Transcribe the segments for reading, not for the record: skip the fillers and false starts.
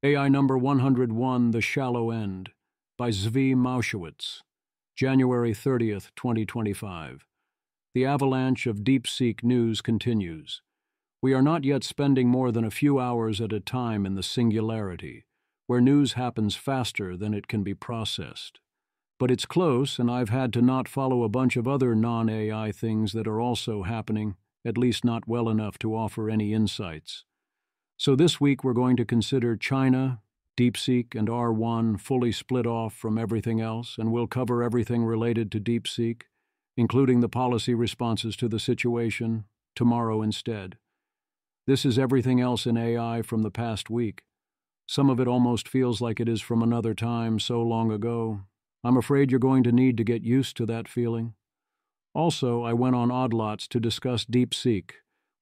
AI number 101, The Shallow End, by Zvi Mowshowitz, January 30th, 2025. The avalanche of DeepSeek news continues. We are not yet spending more than a few hours at a time in the singularity, where news happens faster than it can be processed. But it's close, and I've had to not follow a bunch of other non-AI things that are also happening, at least not well enough to offer any insights. So this week we're going to consider China, DeepSeek, and R1 fully split off from everything else, and we'll cover everything related to DeepSeek, including the policy responses to the situation, tomorrow instead. This is everything else in AI from the past week. Some of it almost feels like it is from another time so long ago. I'm afraid you're going to need to get used to that feeling. Also, I went on Odd Lots to discuss DeepSeek,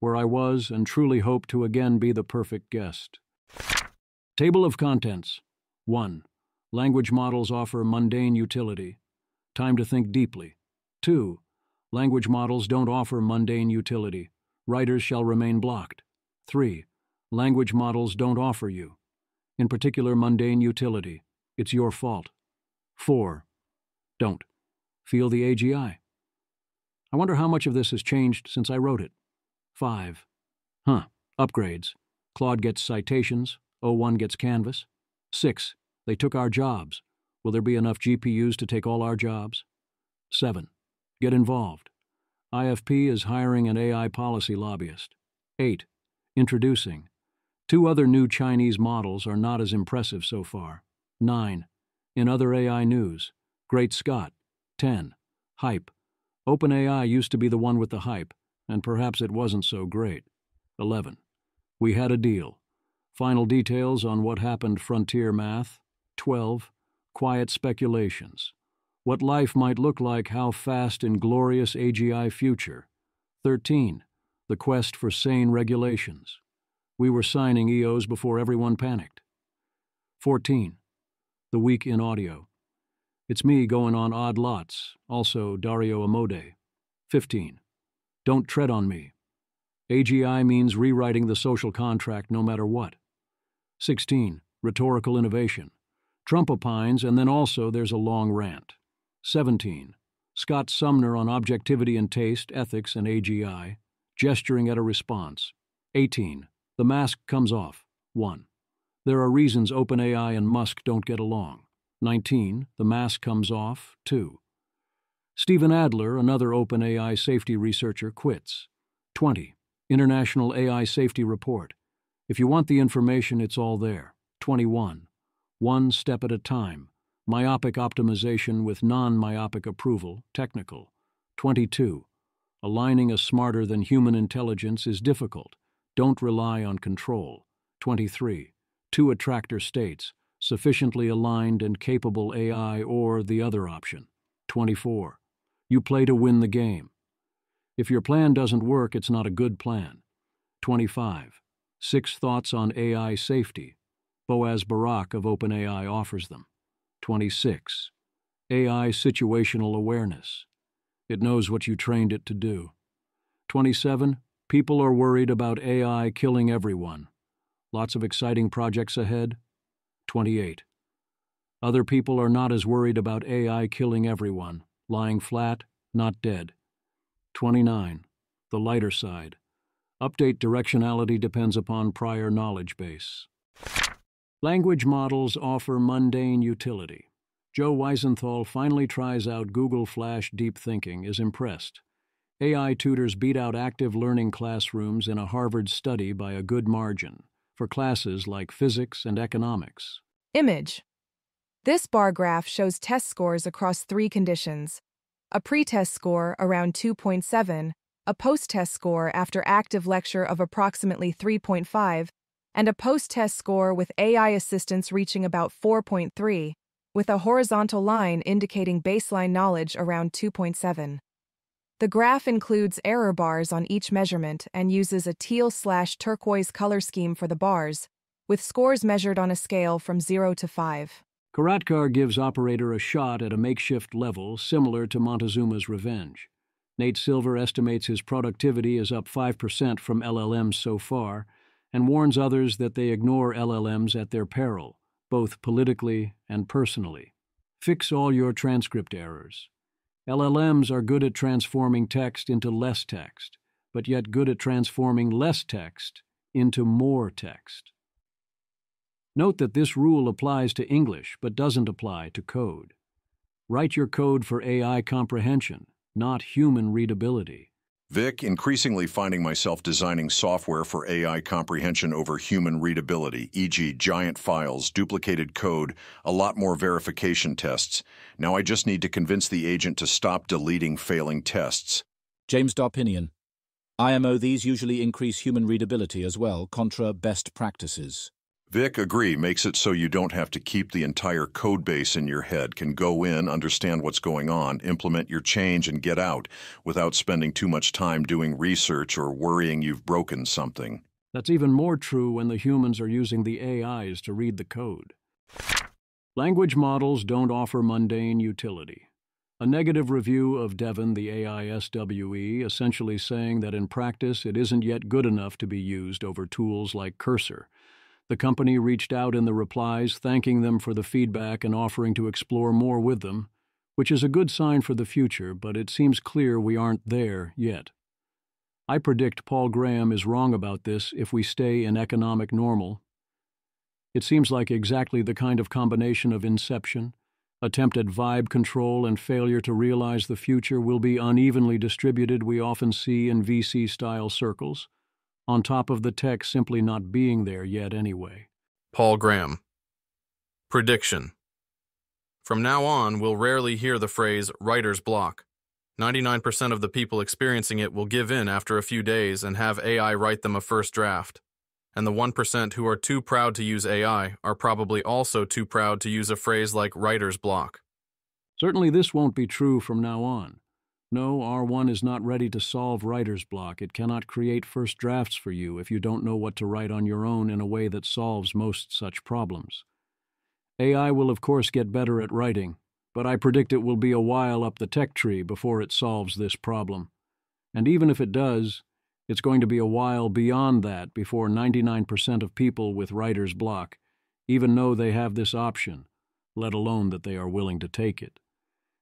where I was and truly hope to again be the perfect guest. Table of Contents. 1. Language models offer mundane utility. Time to think deeply. 2. Language models don't offer mundane utility. Writers shall remain blocked. 3. Language models don't offer you, in particular, mundane utility. It's your fault. 4. Don't. Feel the AGI. I wonder how much of this has changed since I wrote it. 5. Upgrades. Claude gets citations. O1 gets Canvas. 6. They took our jobs. Will there be enough GPUs to take all our jobs? 7. Get involved. IFP is hiring an AI policy lobbyist. 8. Introducing. 2 other new Chinese models are not as impressive so far. 9. In other AI news. Great Scott. 10. Hype. OpenAI used to be the one with the hype, and perhaps it wasn't so great. 11. We had a deal. Final details on what happened frontier math. 12. Quiet speculations. What life might look like, how fast in glorious AGI future. 13. The quest for sane regulations. We were signing EOs before everyone panicked. 14. The week in audio. It's me going on Odd Lots, also Dario Amodei. 15. Don't tread on me. AGI means rewriting the social contract no matter what. 16. Rhetorical innovation. Trump opines, and then also there's a long rant. 17. Scott Sumner on objectivity and taste, ethics, and AGI, gesturing at a response. 18. The mask comes off. 1. There are reasons OpenAI and Musk don't get along. 19. The mask comes off. 2. Stephen Adler, another OpenAI safety researcher, quits. 20. International AI Safety Report. If you want the information, it's all there. 21. One step at a time. Myopic optimization with non-myopic approval, technical. 22. Aligning a smarter-than-human intelligence is difficult. Don't rely on control. 23. 2 attractor states, sufficiently aligned and capable AI or the other option. 24. You play to win the game. If your plan doesn't work, it's not a good plan. 25. 6 thoughts on AI safety. Boaz Barak of OpenAI offers them. 26. AI situational awareness. It knows what you trained it to do. 27. People are worried about AI killing everyone. Lots of exciting projects ahead. 28. Other people are not as worried about AI killing everyone, lying flat, not dead. 29. The lighter side. Update directionality depends upon prior knowledge base. Language models offer mundane utility. Joe Weisenthal finally tries out Google Flash Deep Thinking, is impressed. AI tutors beat out active learning classrooms in a Harvard study by a good margin for classes like physics and economics. Image. This bar graph shows test scores across 3 conditions. A pre-test score around 2.7, a post-test score after active lecture of approximately 3.5, and a post-test score with AI assistance reaching about 4.3, with a horizontal line indicating baseline knowledge around 2.7. The graph includes error bars on each measurement and uses a teal/turquoise color scheme for the bars, with scores measured on a scale from 0 to 5. Karatkar gives operator a shot at a makeshift level similar to Montezuma's Revenge. Nate Silver estimates his productivity is up 5% from LLMs so far, and warns others that they ignore LLMs at their peril, both politically and personally. Fix all your transcript errors. LLMs are good at transforming text into less text, but yet good at transforming less text into more text. Note that this rule applies to English but doesn't apply to code. Write your code for AI comprehension, not human readability. Vic, increasingly finding myself designing software for AI comprehension over human readability, e.g. giant files, duplicated code, a lot more verification tests. Now I just need to convince the agent to stop deleting failing tests. James Darpinian. IMO, these usually increase human readability as well, contra best practices. Vic, agree, makes it so you don't have to keep the entire code base in your head, can go in, understand what's going on, implement your change, and get out without spending too much time doing research or worrying you've broken something. That's even more true when the humans are using the AIs to read the code. Language models don't offer mundane utility. A negative review of Devon, the AI SWE, essentially saying that in practice it isn't yet good enough to be used over tools like Cursor. The company reached out in the replies, thanking them for the feedback and offering to explore more with them, which is a good sign for the future, but it seems clear we aren't there yet. I predict Paul Graham is wrong about this if we stay in economic normal. It seems like exactly the kind of combination of inception, attempt at vibe control, and failure to realize the future will be unevenly distributed we often see in VC-style circles, on top of the tech simply not being there yet anyway. Paul Graham. Prediction. From now on, we'll rarely hear the phrase writer's block. 99% of the people experiencing it will give in after a few days and have AI write them a first draft. And the 1% who are too proud to use AI are probably also too proud to use a phrase like writer's block. Certainly this won't be true from now on. No, R1 is not ready to solve writer's block. It cannot create first drafts for you if you don't know what to write on your own in a way that solves most such problems. AI will of course get better at writing, but I predict it will be a while up the tech tree before it solves this problem. And even if it does, it's going to be a while beyond that before 99% of people with writer's block even know they have this option, let alone that they are willing to take it.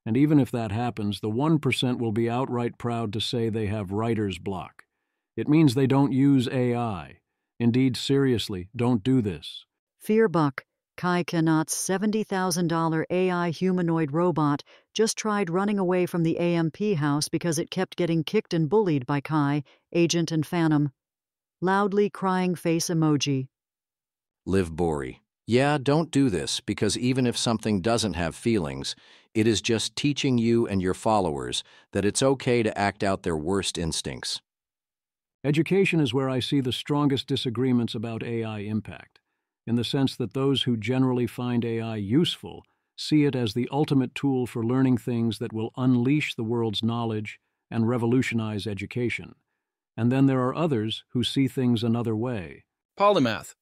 And even if that happens, the 1% will be outright proud to say they have writer's block. It means they don't use AI. Indeed, seriously, don't do this. Fearbuck, Kai Kanat's $70,000 AI humanoid robot just tried running away from the AMP house because it kept getting kicked and bullied by Kai, Agent, and Phantom. Loudly crying face emoji. Liv Bory. Yeah, don't do this, because even if something doesn't have feelings, it is just teaching you and your followers that it's okay to act out their worst instincts. Education is where I see the strongest disagreements about AI impact, in the sense that those who generally find AI useful see it as the ultimate tool for learning things that will unleash the world's knowledge and revolutionize education. And then there are others who see things another way. Polymath.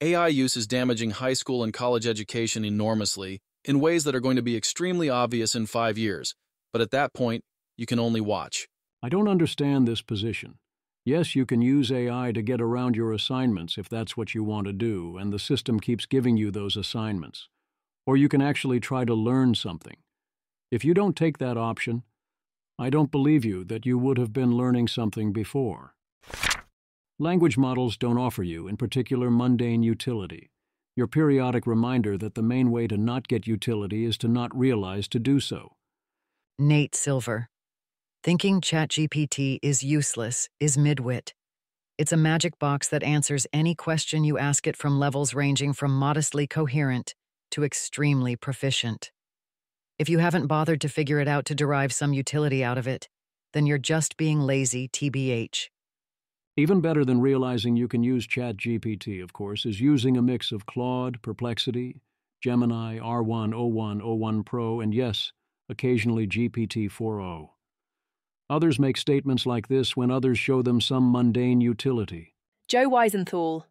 AI use is damaging high school and college education enormously in ways that are going to be extremely obvious in 5 years, but at that point, you can only watch. I don't understand this position. Yes, you can use AI to get around your assignments if that's what you want to do, and the system keeps giving you those assignments. Or you can actually try to learn something. If you don't take that option, I don't believe you that you would have been learning something before. Language models don't offer you, in particular, mundane utility. Your periodic reminder that the main way to not get utility is to not realize to do so. Nate Silver. Thinking ChatGPT is useless is midwit. It's a magic box that answers any question you ask it from levels ranging from modestly coherent to extremely proficient. If you haven't bothered to figure it out to derive some utility out of it, then you're just being lazy, TBH. Even better than realizing you can use ChatGPT, of course, is using a mix of Claude, Perplexity, Gemini, R1, O1, O1 Pro, and yes, occasionally GPT-4o. Others make statements like this when others show them some mundane utility. Joe Weisenthal.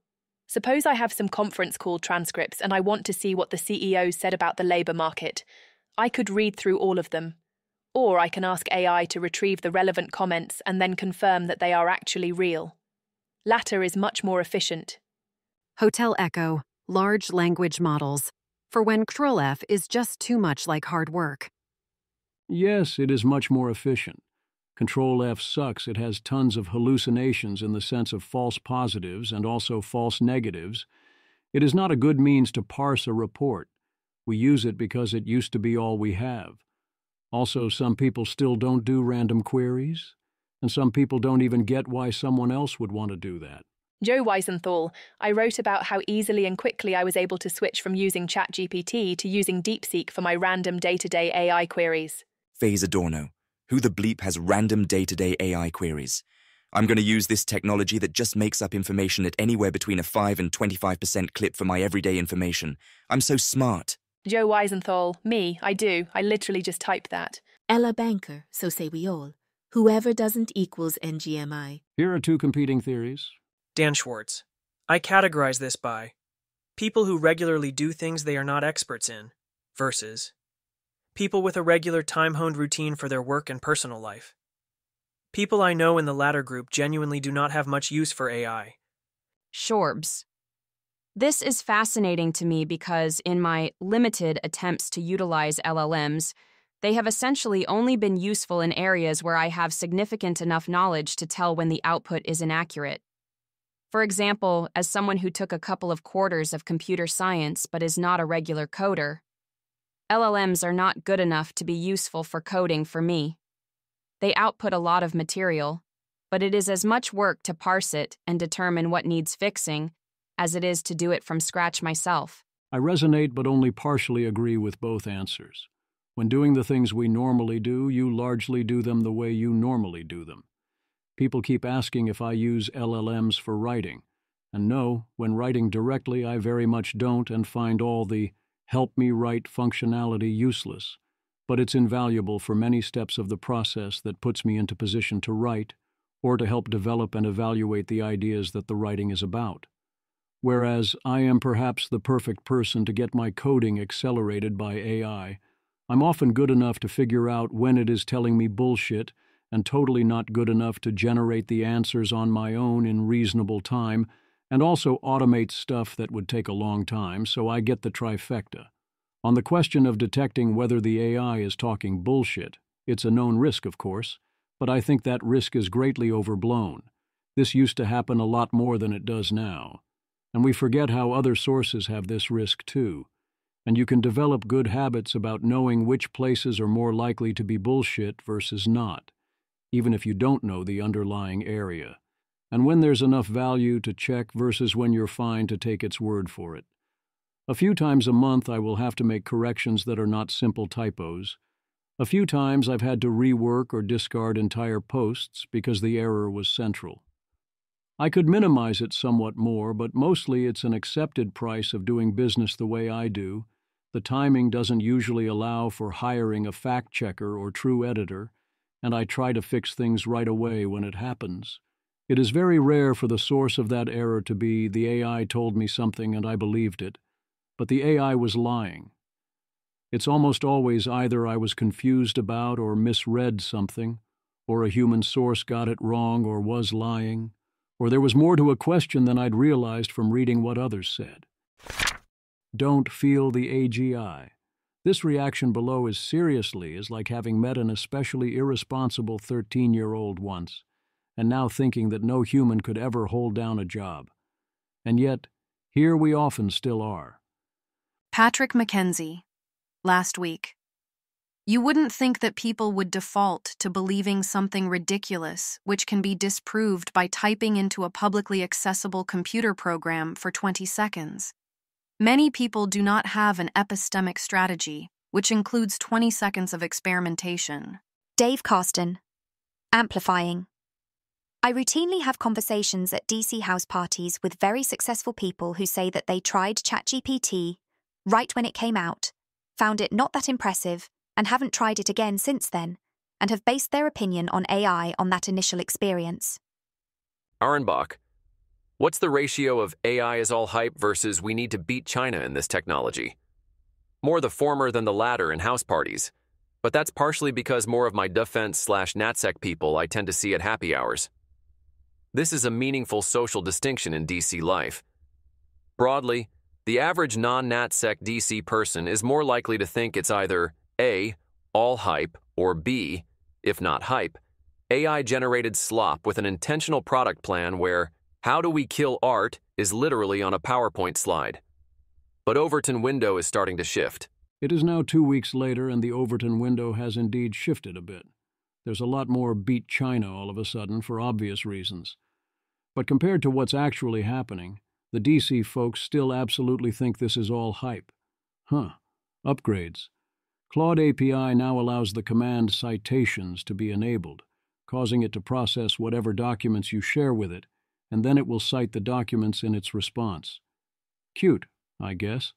Suppose I have some conference call transcripts and I want to see what the CEO said about the labour market. I could read through all of them. Or I can ask AI to retrieve the relevant comments and then confirm that they are actually real. Latter is much more efficient. Hotel Echo, large language models, for when Control-F is just too much like hard work. Yes, it is much more efficient. Control-F sucks. It has tons of hallucinations in the sense of false positives and also false negatives. It is not a good means to parse a report. We use it because it used to be all we have. Also, some people still don't do random queries, and some people don't even get why someone else would want to do that. Joe Weisenthal, I wrote about how easily and quickly I was able to switch from using ChatGPT to using DeepSeek for my random day-to-day AI queries. Faze Adorno, who the bleep has random day-to-day AI queries? I'm going to use this technology that just makes up information at anywhere between a 5 and 25% clip for my everyday information. I'm so smart. Joe Weisenthal, me, I do. I literally just typed that. Ella Banker, so say we all. Whoever doesn't equals NGMI. Here are two competing theories. Dan Schwartz. I categorize this by people who regularly do things they are not experts in versus people with a regular time-honed routine for their work and personal life. People I know in the latter group genuinely do not have much use for AI. Shorbs. This is fascinating to me because in my limited attempts to utilize LLMs, they have essentially only been useful in areas where I have significant enough knowledge to tell when the output is inaccurate. For example, as someone who took a couple of quarters of computer science but is not a regular coder, LLMs are not good enough to be useful for coding for me. They output a lot of material, but it is as much work to parse it and determine what needs fixing as it is to do it from scratch myself. I resonate but only partially agree with both answers. When doing the things we normally do, you largely do them the way you normally do them. People keep asking if I use LLMs for writing, and no, when writing directly I very much don't and find all the help me write functionality useless, but it's invaluable for many steps of the process that puts me into position to write or to help develop and evaluate the ideas that the writing is about. Whereas I am perhaps the perfect person to get my coding accelerated by AI, I'm often good enough to figure out when it is telling me bullshit and totally not good enough to generate the answers on my own in reasonable time and also automate stuff that would take a long time, so I get the trifecta. On the question of detecting whether the AI is talking bullshit, it's a known risk, of course, but I think that risk is greatly overblown. This used to happen a lot more than it does now. And we forget how other sources have this risk too. And you can develop good habits about knowing which places are more likely to be bullshit versus not, even if you don't know the underlying area, and when there's enough value to check versus when you're fine to take its word for it. A few times a month I will have to make corrections that are not simple typos. A few times I've had to rework or discard entire posts because the error was central. I could minimize it somewhat more, but mostly it's an accepted price of doing business the way I do. The timing doesn't usually allow for hiring a fact-checker or true editor, and I try to fix things right away when it happens. It is very rare for the source of that error to be the AI told me something and I believed it, but the AI was lying. It's almost always either I was confused about or misread something, or a human source got it wrong or was lying, or there was more to a question than I'd realized from reading what others said. Don't feel the AGI. This reaction below is like having met an especially irresponsible 13-year-old once, and now thinking that no human could ever hold down a job. And yet, here we often still are. Patrick McKenzie, last week. You wouldn't think that people would default to believing something ridiculous, which can be disproved by typing into a publicly accessible computer program for 20 seconds. Many people do not have an epistemic strategy, which includes 20 seconds of experimentation. Dave Carston. Amplifying. I routinely have conversations at DC house parties with very successful people who say that they tried ChatGPT right when it came out, found it not that impressive, and haven't tried it again since then, and have based their opinion on AI on that initial experience. Arenbach, what's the ratio of AI is all hype versus we need to beat China in this technology? More the former than the latter in house parties, but that's partially because more of my defense/NatSec people I tend to see at happy hours. This is a meaningful social distinction in DC life. Broadly, the average non-NatSec DC person is more likely to think it's either A, all hype, or B, if not hype, AI-generated slop with an intentional product plan where "how do we kill art" is literally on a PowerPoint slide. But Overton window is starting to shift. It is now 2 weeks later, and the Overton window has indeed shifted a bit. There's a lot more beat China all of a sudden for obvious reasons. But compared to what's actually happening, the DC folks still absolutely think this is all hype. Upgrades. Claude API now allows the command citations to be enabled, causing it to process whatever documents you share with it, and then it will cite the documents in its response. Cute, I guess.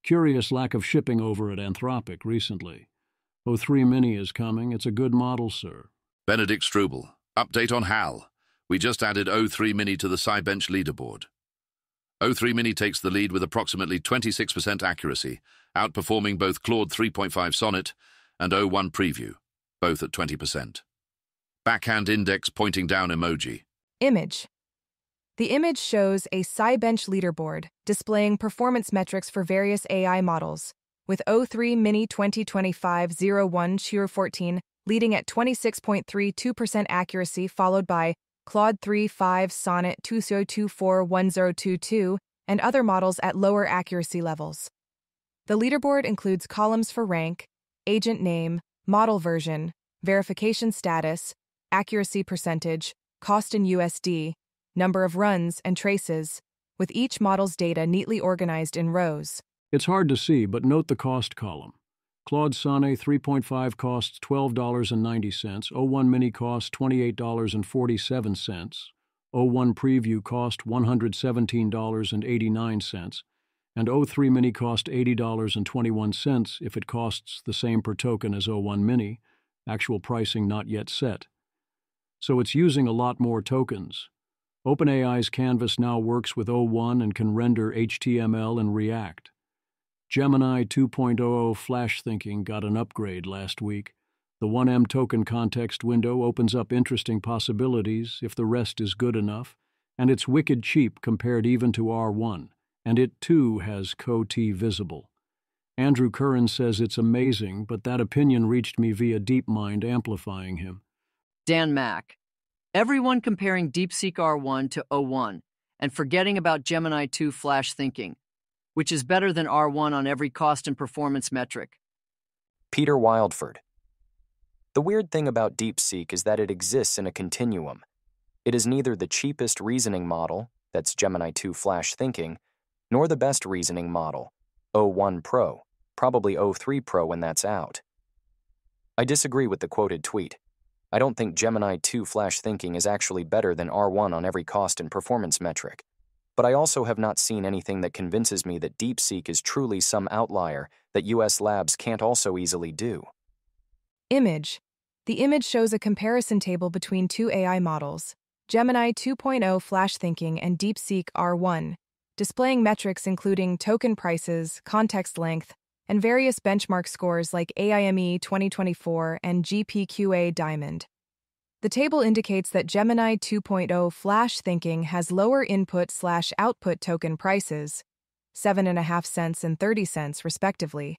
Curious lack of shipping over at Anthropic recently. O3 Mini is coming. It's a good model, sir. Benedict Strubel. Update on HAL. We just added O3 Mini to the Scibench leaderboard. O3 Mini takes the lead with approximately 26% accuracy, outperforming both Claude 3.5 Sonnet and O1 Preview, both at 20%. Backhand index pointing down emoji. Image. The image shows a Scibench leaderboard displaying performance metrics for various AI models, with O3 Mini 2025-01 Shure 14 leading at 26.32% accuracy, followed by Claude 3.5 Sonnet 2024-1022 and other models at lower accuracy levels. The leaderboard includes columns for rank, agent name, model version, verification status, accuracy percentage, cost in USD, number of runs, and traces, with each model's data neatly organized in rows. It's hard to see, but note the cost column. Claude Sonnet 3.5 costs $12.90, O1 Mini costs $28.47, O1 Preview cost $117.89, and O3 Mini cost $80.21 if it costs the same per token as O1 Mini, actual pricing not yet set. So it's using a lot more tokens. OpenAI's Canvas now works with O1 and can render HTML and React. Gemini 2.00 Flash Thinking got an upgrade last week. The 1M token context window opens up interesting possibilities if the rest is good enough, and it's wicked cheap compared even to R1, and it too has CoT visible. Andrew Curran says it's amazing, but that opinion reached me via DeepMind amplifying him. Dan Mack. Everyone comparing DeepSeek R1 to O1 and forgetting about Gemini 2 Flash Thinking, which is better than R1 on every cost and performance metric. Peter Wildford. The weird thing about DeepSeek is that it exists in a continuum. It is neither the cheapest reasoning model, that's Gemini 2 Flash Thinking, nor the best reasoning model, O1 Pro, probably O3 Pro when that's out. I disagree with the quoted tweet. I don't think Gemini 2 Flash Thinking is actually better than R1 on every cost and performance metric. But I also have not seen anything that convinces me that DeepSeek is truly some outlier that US labs can't also easily do. Image. The image shows a comparison table between two AI models, Gemini 2.0 Flash Thinking and DeepSeek R1, displaying metrics including token prices, context length, and various benchmark scores like AIME 2024 and GPQA Diamond. The table indicates that Gemini 2.0 Flash Thinking has lower input/output token prices, 7.5 cents and 30 cents respectively,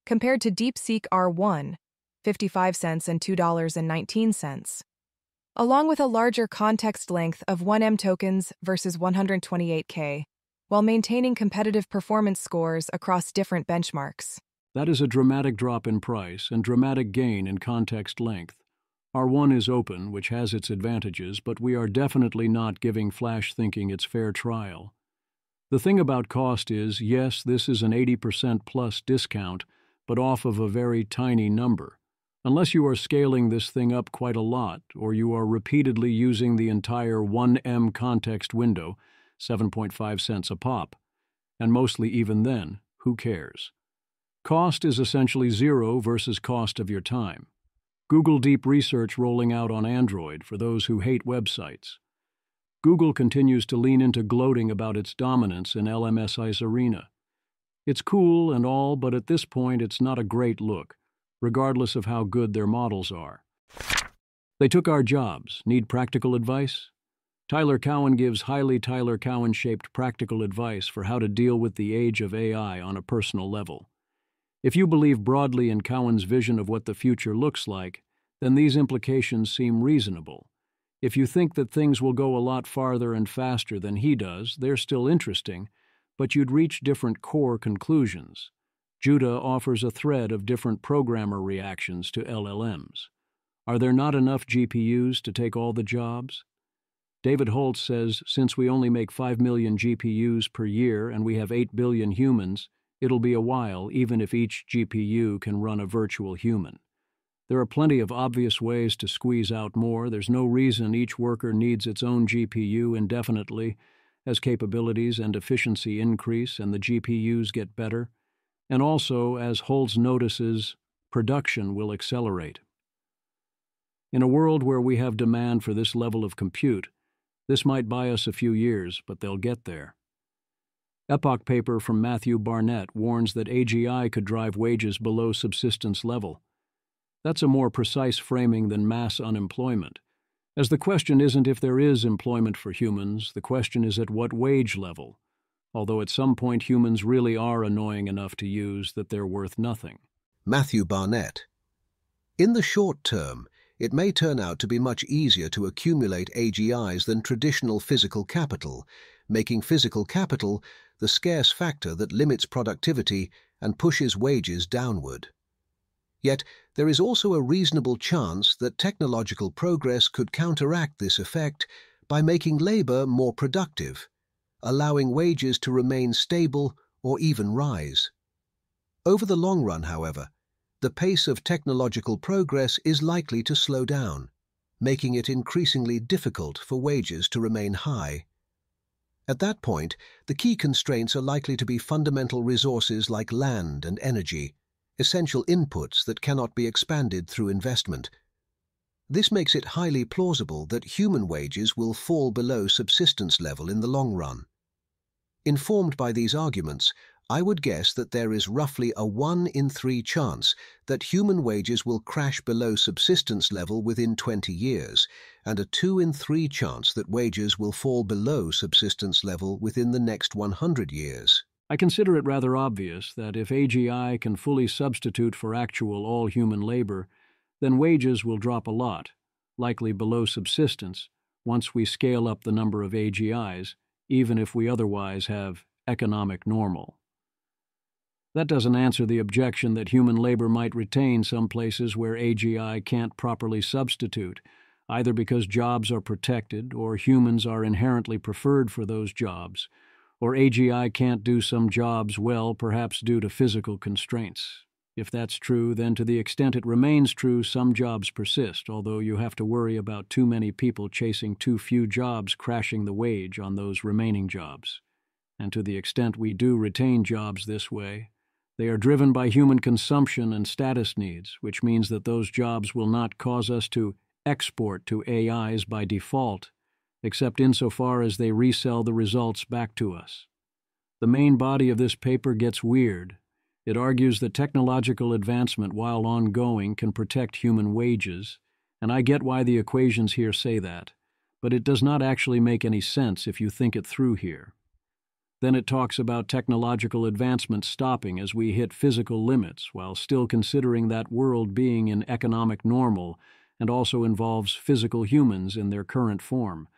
compared to DeepSeek R1, 55 cents and $2.19, along with a larger context length of 1M tokens versus 128K, while maintaining competitive performance scores across different benchmarks. That is a dramatic drop in price and dramatic gain in context length. R1 is open, which has its advantages, but we are definitely not giving Flash Thinking its fair trial. The thing about cost is, yes, this is an 80% plus discount, but off of a very tiny number. Unless you are scaling this thing up quite a lot, or you are repeatedly using the entire 1M context window, 7.5 cents a pop. And mostly even then, who cares? Cost is essentially zero versus cost of your time. Google Deep Research rolling out on Android for those who hate websites. Google continues to lean into gloating about its dominance in LMSI's arena. It's cool and all, but at this point it's not a great look, regardless of how good their models are. They took our jobs. Need practical advice? Tyler Cowen gives highly Tyler Cowen-shaped practical advice for how to deal with the age of AI on a personal level. If you believe broadly in Cowen's vision of what the future looks like, then these implications seem reasonable. If you think that things will go a lot farther and faster than he does, they're still interesting, but you'd reach different core conclusions. Judah offers a thread of different programmer reactions to LLMs. Are there not enough GPUs to take all the jobs? David Holtz says, since we only make 5 million GPUs per year and we have 8 billion humans, it'll be a while even if each GPU can run a virtual human. There are plenty of obvious ways to squeeze out more. There's no reason each worker needs its own GPU indefinitely as capabilities and efficiency increase and the GPUs get better. And also, as Holtz notices, production will accelerate. In a world where we have demand for this level of compute, this might buy us a few years, but they'll get there. Epoch paper from Matthew Barnett warns that AGI could drive wages below subsistence level. That's a more precise framing than mass unemployment, as the question isn't if there is employment for humans, the question is at what wage level, although at some point humans really are annoying enough to use that they're worth nothing. Matthew Barnett. In the short term, it may turn out to be much easier to accumulate AGIs than traditional physical capital, making physical capital the scarce factor that limits productivity and pushes wages downward. Yet, there is also a reasonable chance that technological progress could counteract this effect by making labor more productive, allowing wages to remain stable or even rise. Over the long run, however, the pace of technological progress is likely to slow down, making it increasingly difficult for wages to remain high. At that point, the key constraints are likely to be fundamental resources like land and energy, essential inputs that cannot be expanded through investment. This makes it highly plausible that human wages will fall below subsistence level in the long run. Informed by these arguments, I would guess that there is roughly a 1 in 3 chance that human wages will crash below subsistence level within 20 years, and a 2 in 3 chance that wages will fall below subsistence level within the next 100 years. I consider it rather obvious that if AGI can fully substitute for actual all-human labor, then wages will drop a lot, likely below subsistence, once we scale up the number of AGIs, even if we otherwise have economic normal. That doesn't answer the objection that human labor might retain some places where AGI can't properly substitute, either because jobs are protected or humans are inherently preferred for those jobs, or AGI can't do some jobs well, perhaps due to physical constraints. If that's true, then to the extent it remains true, some jobs persist, although you have to worry about too many people chasing too few jobs crashing the wage on those remaining jobs. And to the extent we do retain jobs this way, they are driven by human consumption and status needs, which means that those jobs will not cause us to export to AIs by default, except insofar as they resell the results back to us. The main body of this paper gets weird. It argues that technological advancement, while ongoing, can protect human wages, and I get why the equations here say that, but it does not actually make any sense if you think it through here. Then it talks about technological advancement stopping as we hit physical limits, while still considering that world being in economic normal, and also involves physical humans in their current form.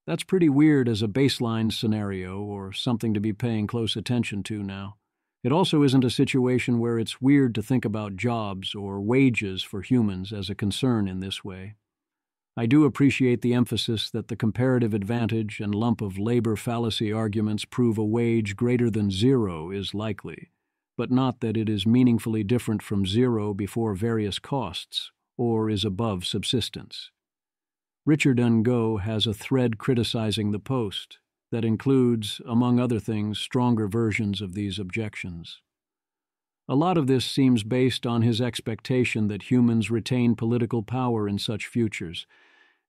That's pretty weird as a baseline scenario, or something to be paying close attention to now. It also isn't a situation where it's weird to think about jobs or wages for humans as a concern in this way. I do appreciate the emphasis that the comparative advantage and lump of labor fallacy arguments prove a wage greater than 0 is likely, but not that it is meaningfully different from 0 before various costs, or is above subsistence. Richard Ngo has a thread criticizing the Post that includes, among other things, stronger versions of these objections. A lot of this seems based on his expectation that humans retain political power in such futures,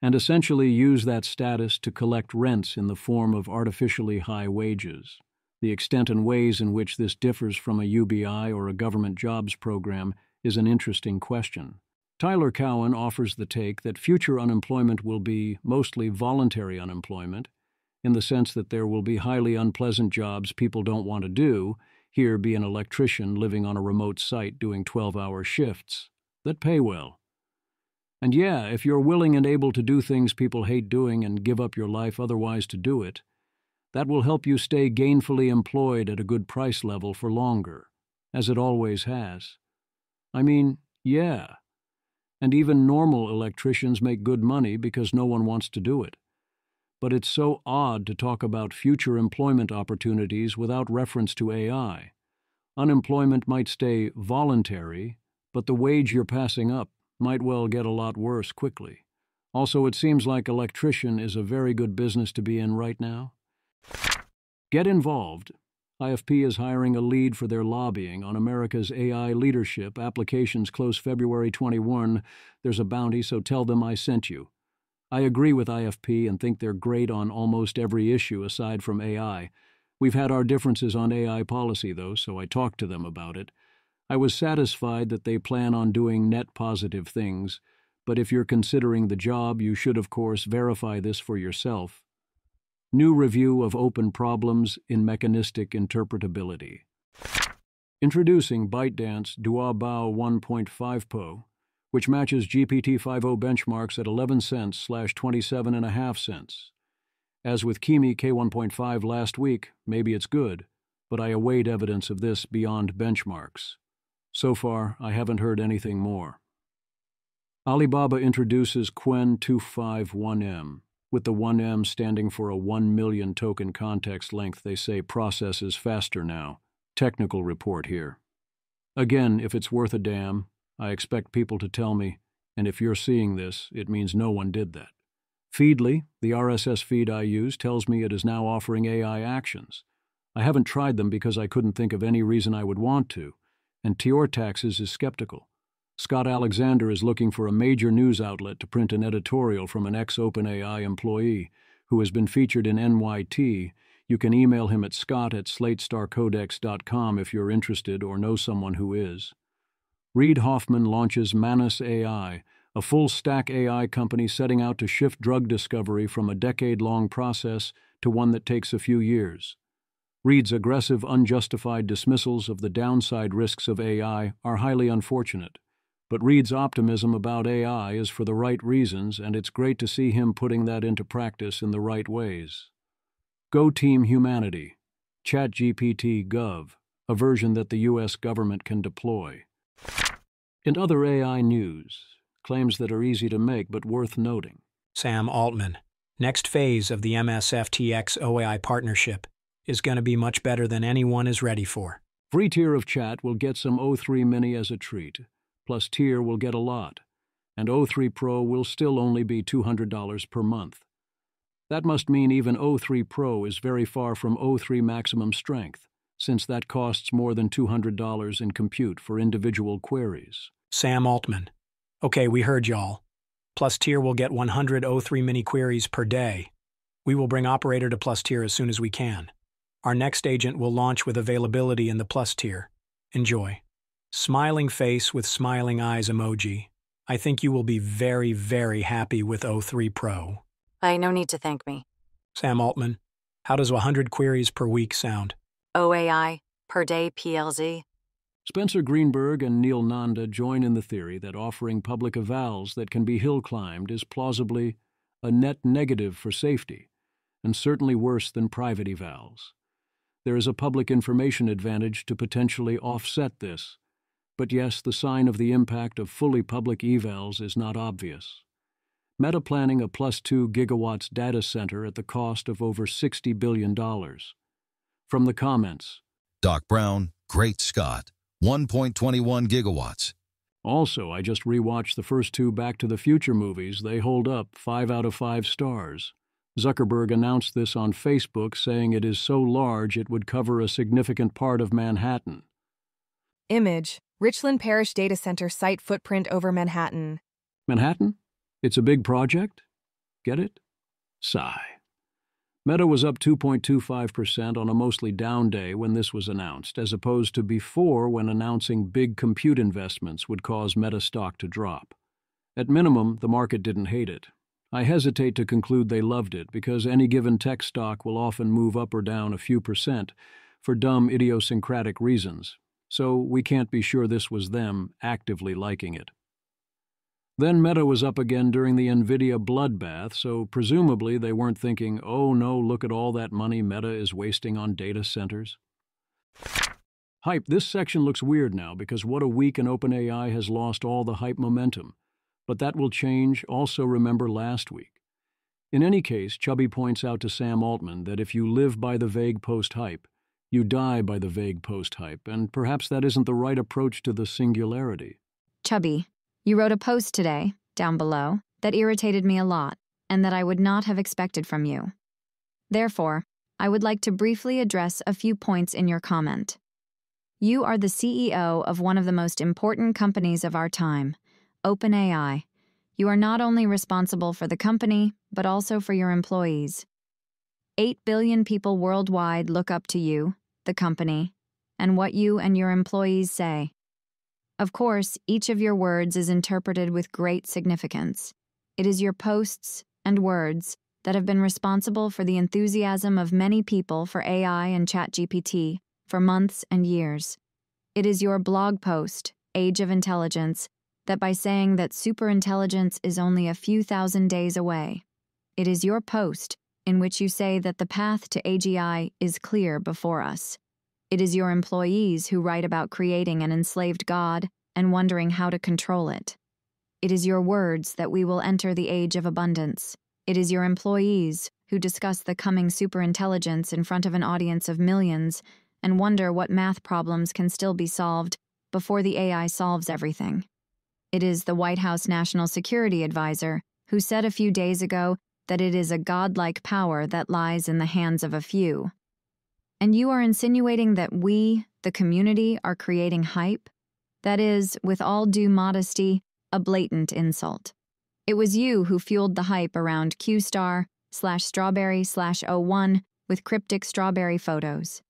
and essentially use that status to collect rents in the form of artificially high wages. The extent and ways in which this differs from a UBI or a government jobs program is an interesting question. Tyler Cowen offers the take that future unemployment will be mostly voluntary unemployment, in the sense that there will be highly unpleasant jobs people don't want to do, here be an electrician living on a remote site doing 12-hour shifts, that pay well. And yeah, if you're willing and able to do things people hate doing and give up your life otherwise to do it, that will help you stay gainfully employed at a good price level for longer, as it always has. I mean, yeah. And even normal electricians make good money because no one wants to do it. But it's so odd to talk about future employment opportunities without reference to AI. Unemployment might stay voluntary, but the wage you're passing up might well get a lot worse quickly. Also, it seems like electrician is a very good business to be in right now. Get involved. IFP is hiring a lead for their lobbying on America's AI leadership. Applications close February 21. There's a bounty, so tell them I sent you. I agree with IFP and think they're great on almost every issue aside from AI. We've had our differences on AI policy, though, so I talked to them about it. I was satisfied that they plan on doing net positive things, but if you're considering the job, you should, of course, verify this for yourself. New review of open problems in mechanistic interpretability. Introducing ByteDance Duobao 1.5 Po, which matches GPT-5o benchmarks at 11 cents/27.5 cents. As with Kimi K1.5 last week, maybe it's good, but I await evidence of this beyond benchmarks. So far, I haven't heard anything more. Alibaba introduces Qwen 251M, with the 1M standing for a 1 million token context length. They say processes faster now. Technical report here. Again, if it's worth a damn, I expect people to tell me, and if you're seeing this, it means no one did that. Feedly, the RSS feed I use, tells me it is now offering AI actions. I haven't tried them because I couldn't think of any reason I would want to, and TeorTaxes is skeptical. Scott Alexander is looking for a major news outlet to print an editorial from an ex-OpenAI employee who has been featured in NYT. You can email him at scott@slatestarcodex.com if you're interested or know someone who is. Reid Hoffman launches Manus AI, a full-stack AI company setting out to shift drug discovery from a decade-long process to one that takes a few years. Reid's aggressive, unjustified dismissals of the downside risks of AI are highly unfortunate, but Reid's optimism about AI is for the right reasons, and it's great to see him putting that into practice in the right ways. Go Team Humanity, ChatGPT Gov, a version that the U.S. government can deploy. In other AI news, claims that are easy to make but worth noting. Sam Altman. Next phase of the MS-FTX OAI partnership is going to be much better than anyone is ready for. Free tier of chat will get some O3 Mini as a treat, plus tier will get a lot, and O3 Pro will still only be $200 per month. That must mean even O3 Pro is very far from O3 maximum strength, since that costs more than $200 in compute for individual queries. Sam Altman. Okay, we heard y'all. Plus tier will get 100 O3 mini queries per day. We will bring operator to plus tier as soon as we can. Our next agent will launch with availability in the plus tier. Enjoy. Smiling face with smiling eyes emoji. I think you will be very, very happy with O3 Pro. No need to thank me. Sam Altman. How does 100 queries per week sound? OAI, per day PLZ. Spencer Greenberg and Neil Nanda join in the theory that offering public evals that can be hill-climbed is plausibly a net negative for safety, and certainly worse than private evals. There is a public information advantage to potentially offset this, but yes, the sign of the impact of fully public evals is not obvious. Meta planning a +2 gigawatts data center at the cost of over $60 billion. From the comments. Doc Brown, Great Scott, 1.21 gigawatts. Also, I just rewatched the first 2 Back to the Future movies. They hold up 5 out of 5 stars. Zuckerberg announced this on Facebook, saying it is so large it would cover a significant part of Manhattan. Image, Richland Parish Data Center site footprint over Manhattan. Manhattan? It's a big project? Get it? Sigh. Meta was up 2.25% on a mostly down day when this was announced, as opposed to before when announcing big compute investments would cause Meta stock to drop. At minimum, the market didn't hate it. I hesitate to conclude they loved it because any given tech stock will often move up or down a few percent for dumb idiosyncratic reasons, so we can't be sure this was them actively liking it. Then Meta was up again during the NVIDIA bloodbath, so presumably they weren't thinking, oh no, look at all that money Meta is wasting on data centers. Hype. This section looks weird now because what a week and OpenAI has lost all the hype momentum. But that will change. Also remember last week. In any case, Chubby points out to Sam Altman that if you live by the vague post-hype, you die by the vague post-hype, and perhaps that isn't the right approach to the singularity. Chubby, you wrote a post today, down below, that irritated me a lot, and that I would not have expected from you. Therefore, I would like to briefly address a few points in your comment. You are the CEO of one of the most important companies of our time, OpenAI. You are not only responsible for the company, but also for your employees. 8 billion people worldwide look up to you, the company, and what you and your employees say. Of course, each of your words is interpreted with great significance. It is your posts and words that have been responsible for the enthusiasm of many people for AI and ChatGPT for months and years. It is your blog post, Age of Intelligence, that by saying that superintelligence is only a few thousand days away. It is your post in which you say that the path to AGI is clear before us. It is your employees who write about creating an enslaved God and wondering how to control it. It is your words that we will enter the age of abundance. It is your employees who discuss the coming superintelligence in front of an audience of millions and wonder what math problems can still be solved before the AI solves everything. It is the White House National Security Advisor who said a few days ago that it is a godlike power that lies in the hands of a few. And you are insinuating that we, the community, are creating hype? That is, with all due modesty, a blatant insult. It was you who fueled the hype around Q*/strawberry/01 with cryptic strawberry photos.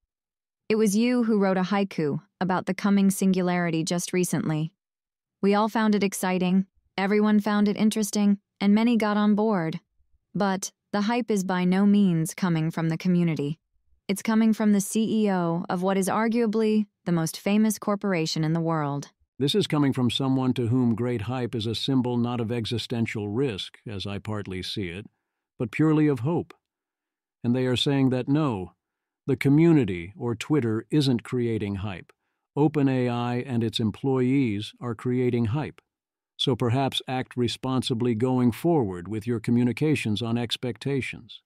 It was you who wrote a haiku about the coming singularity just recently. We all found it exciting, everyone found it interesting, and many got on board. But the hype is by no means coming from the community. It's coming from the CEO of what is arguably the most famous corporation in the world. This is coming from someone to whom great hype is a symbol not of existential risk, as I partly see it, but purely of hope. And they are saying that no, the community, or Twitter, isn't creating hype. OpenAI and its employees are creating hype. So perhaps act responsibly going forward with your communications on expectations.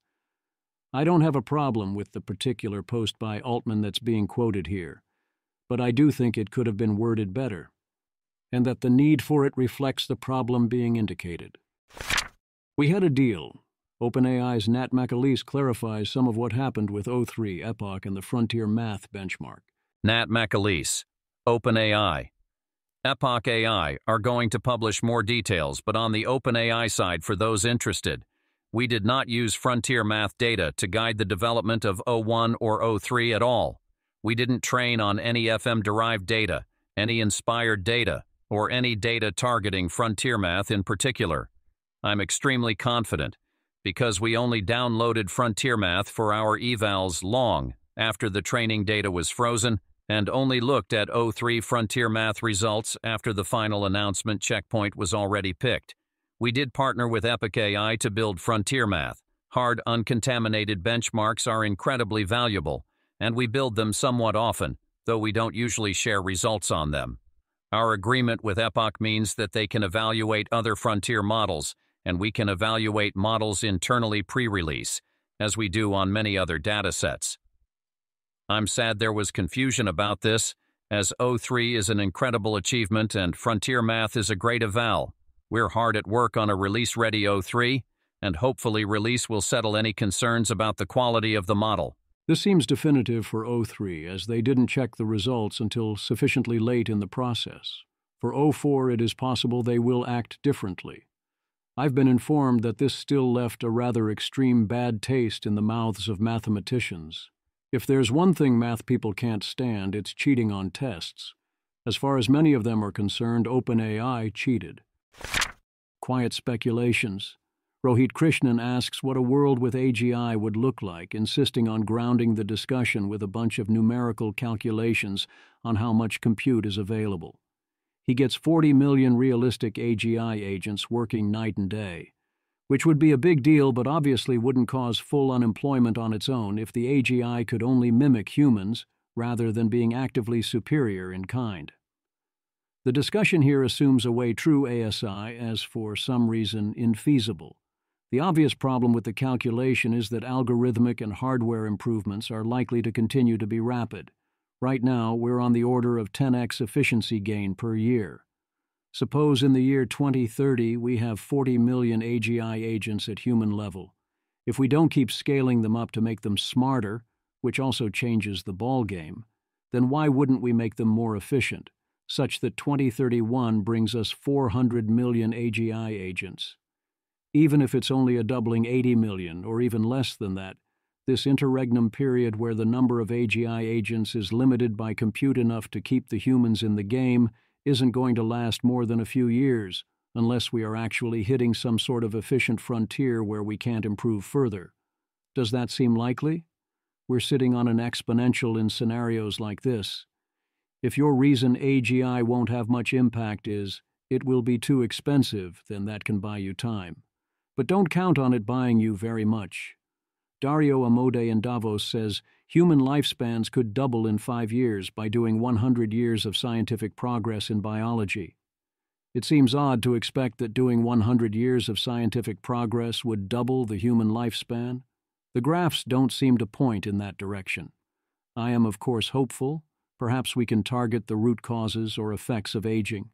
I don't have a problem with the particular post by Altman that's being quoted here, but I do think it could have been worded better, and that the need for it reflects the problem being indicated. We had a deal. OpenAI's Nat McAleese clarifies some of what happened with O3, Epoch, and the Frontier Math benchmark. Nat McAleese, OpenAI. Epoch AI are going to publish more details, but on the OpenAI side for those interested, we did not use Frontier Math data to guide the development of O1 or O3 at all. We didn't train on any FM-derived data, any inspired data, or any data targeting Frontier Math in particular. I'm extremely confident, because we only downloaded Frontier Math for our evals long after the training data was frozen and only looked at O3 Frontier Math results after the final announcement checkpoint was already picked. We did partner with Epoch AI to build Frontier Math. Hard, uncontaminated benchmarks are incredibly valuable, and we build them somewhat often, though we don't usually share results on them. Our agreement with Epoch means that they can evaluate other frontier models, and we can evaluate models internally pre-release, as we do on many other datasets. I'm sad there was confusion about this, as O3 is an incredible achievement and Frontier Math is a great eval. We're hard at work on a release-ready O3, and hopefully release will settle any concerns about the quality of the model. This seems definitive for O3, as they didn't check the results until sufficiently late in the process. For O4, it is possible they will act differently. I've been informed that this still left a rather extreme bad taste in the mouths of mathematicians. If there's one thing math people can't stand, it's cheating on tests. As far as many of them are concerned, OpenAI cheated. quiet speculations. Rohit Krishnan asks what a world with AGI would look like, insisting on grounding the discussion with a bunch of numerical calculations on how much compute is available. He gets 40 million realistic AGI agents working night and day, which would be a big deal but obviously wouldn't cause full unemployment on its own if the AGI could only mimic humans rather than being actively superior in kind. The discussion here assumes a way true ASI as, for some reason, infeasible. The obvious problem with the calculation is that algorithmic and hardware improvements are likely to continue to be rapid. Right now, we're on the order of 10x efficiency gain per year. Suppose in the year 2030 we have 40 million AGI agents at human level. If we don't keep scaling them up to make them smarter, which also changes the ballgame, then why wouldn't we make them more efficient, such that 2031 brings us 400 million AGI agents? Even if it's only a doubling 80 million, or even less than that, this interregnum period where the number of AGI agents is limited by compute enough to keep the humans in the game isn't going to last more than a few years, unless we are actually hitting some sort of efficient frontier where we can't improve further. Does that seem likely? We're sitting on an exponential in scenarios like this. If your reason AGI won't have much impact is, it will be too expensive, then that can buy you time. But don't count on it buying you very much. Dario Amodei in Davos says human lifespans could double in 5 years by doing 100 years of scientific progress in biology. It seems odd to expect that doing 100 years of scientific progress would double the human lifespan. The graphs don't seem to point in that direction. I am, of course, hopeful. Perhaps we can target the root causes or effects of aging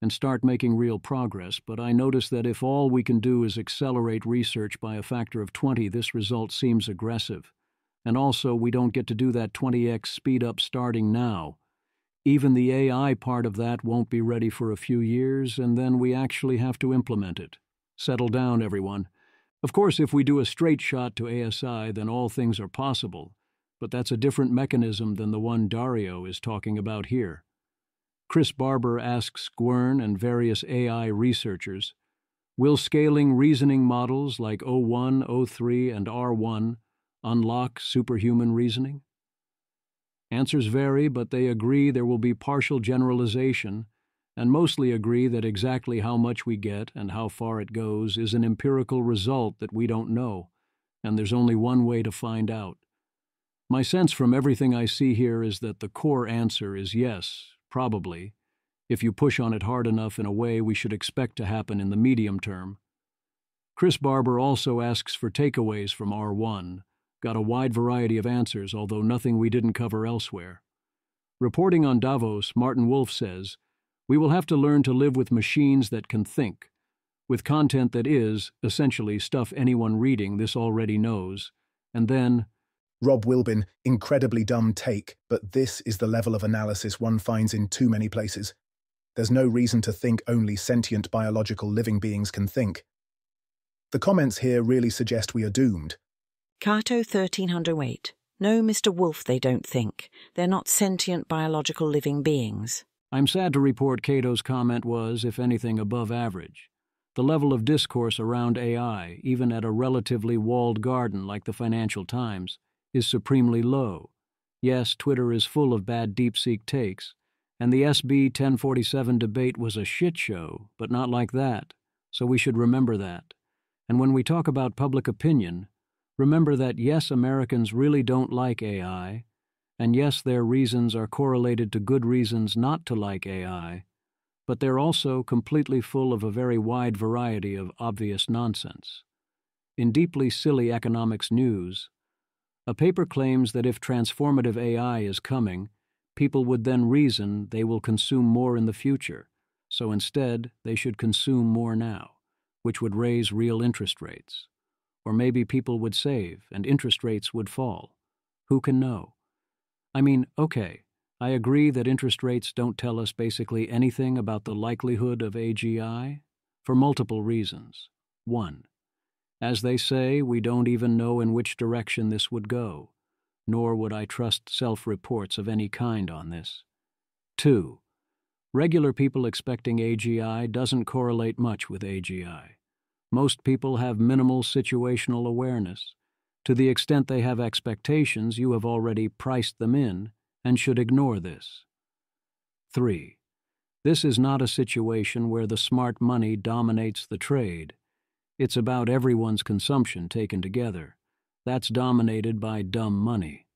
and start making real progress, but I notice that if all we can do is accelerate research by a factor of 20, this result seems aggressive. And also, we don't get to do that 20x speed up starting now. Even the AI part of that won't be ready for a few years, and then we actually have to implement it. Settle down, everyone. Of course, if we do a straight shot to ASI, then all things are possible, but that's a different mechanism than the one Dario is talking about here. Chris Barber asks Gwern and various AI researchers, will scaling reasoning models like O1, O3, and R1 unlock superhuman reasoning? Answers vary, but they agree there will be partial generalization, and mostly agree that exactly how much we get and how far it goes is an empirical result that we don't know, and there's only one way to find out. My sense from everything I see here is that the core answer is yes, probably, if you push on it hard enough in a way we should expect to happen in the medium term. Chris Barber also asks for takeaways from R1. Got a wide variety of answers, although nothing we didn't cover elsewhere. Reporting on Davos, Martin Wolf says, we will have to learn to live with machines that can think, with content that is, essentially, stuff anyone reading this already knows, and then, Rob Wilbin, incredibly dumb take, but this is the level of analysis one finds in too many places. There's no reason to think only sentient biological living beings can think. The comments here really suggest we are doomed. Cato 1308. No, Mr. Wolf, they don't think. They're not sentient biological living beings. I'm sad to report Cato's comment was, if anything, above average. The level of discourse around AI, even at a relatively walled garden like the Financial Times, is supremely low. Yes, Twitter is full of bad DeepSeek takes, and the SB 1047 debate was a shit show, but not like that, so we should remember that. And when we talk about public opinion, remember that yes, Americans really don't like AI, and yes, their reasons are correlated to good reasons not to like AI, but they're also completely full of a very wide variety of obvious nonsense. In deeply silly economics news, a paper claims that if transformative AI is coming, people would then reason they will consume more in the future, so instead they should consume more now, which would raise real interest rates. Or maybe people would save and interest rates would fall. Who can know? I mean, okay, I agree that interest rates don't tell us basically anything about the likelihood of AGI, for multiple reasons. 1. As they say, we don't even know in which direction this would go, nor would I trust self-reports of any kind on this. 2. Regular people expecting AGI doesn't correlate much with AGI. Most people have minimal situational awareness. To the extent they have expectations, you have already priced them in and should ignore this. 3. This is not a situation where the smart money dominates the trade. It's about everyone's consumption taken together. That's dominated by dumb money.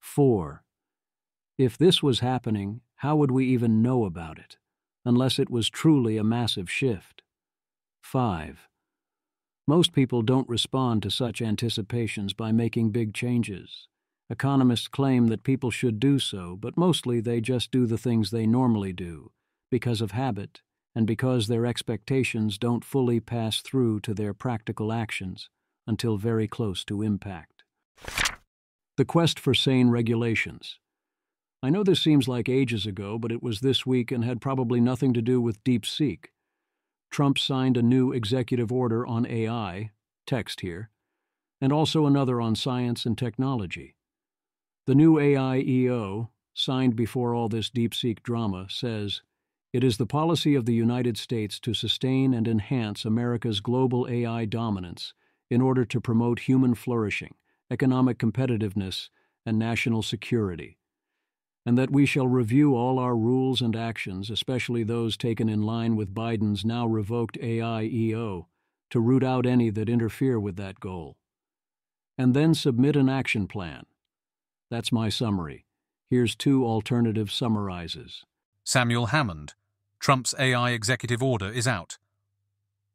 4. If this was happening, how would we even know about it, unless it was truly a massive shift? 5. Most people don't respond to such anticipations by making big changes. Economists claim that people should do so, but mostly they just do the things they normally do, because of habit and because their expectations don't fully pass through to their practical actions until very close to impact. The quest for sane regulations. I know this seems like ages ago, but it was this week and had probably nothing to do with DeepSeek. Trump signed a new executive order on AI, text here, and also another on science and technology. The new AI EO, signed before all this DeepSeek drama, says, "It is the policy of the United States to sustain and enhance America's global AI dominance in order to promote human flourishing, economic competitiveness, and national security, and that we shall review all our rules and actions, especially those taken in line with Biden's now revoked AI EO, to root out any that interfere with that goal. And then submit an action plan." That's my summary. Here's 2 alternative summarizes. Samuel Hammond. Trump's AI executive order is out.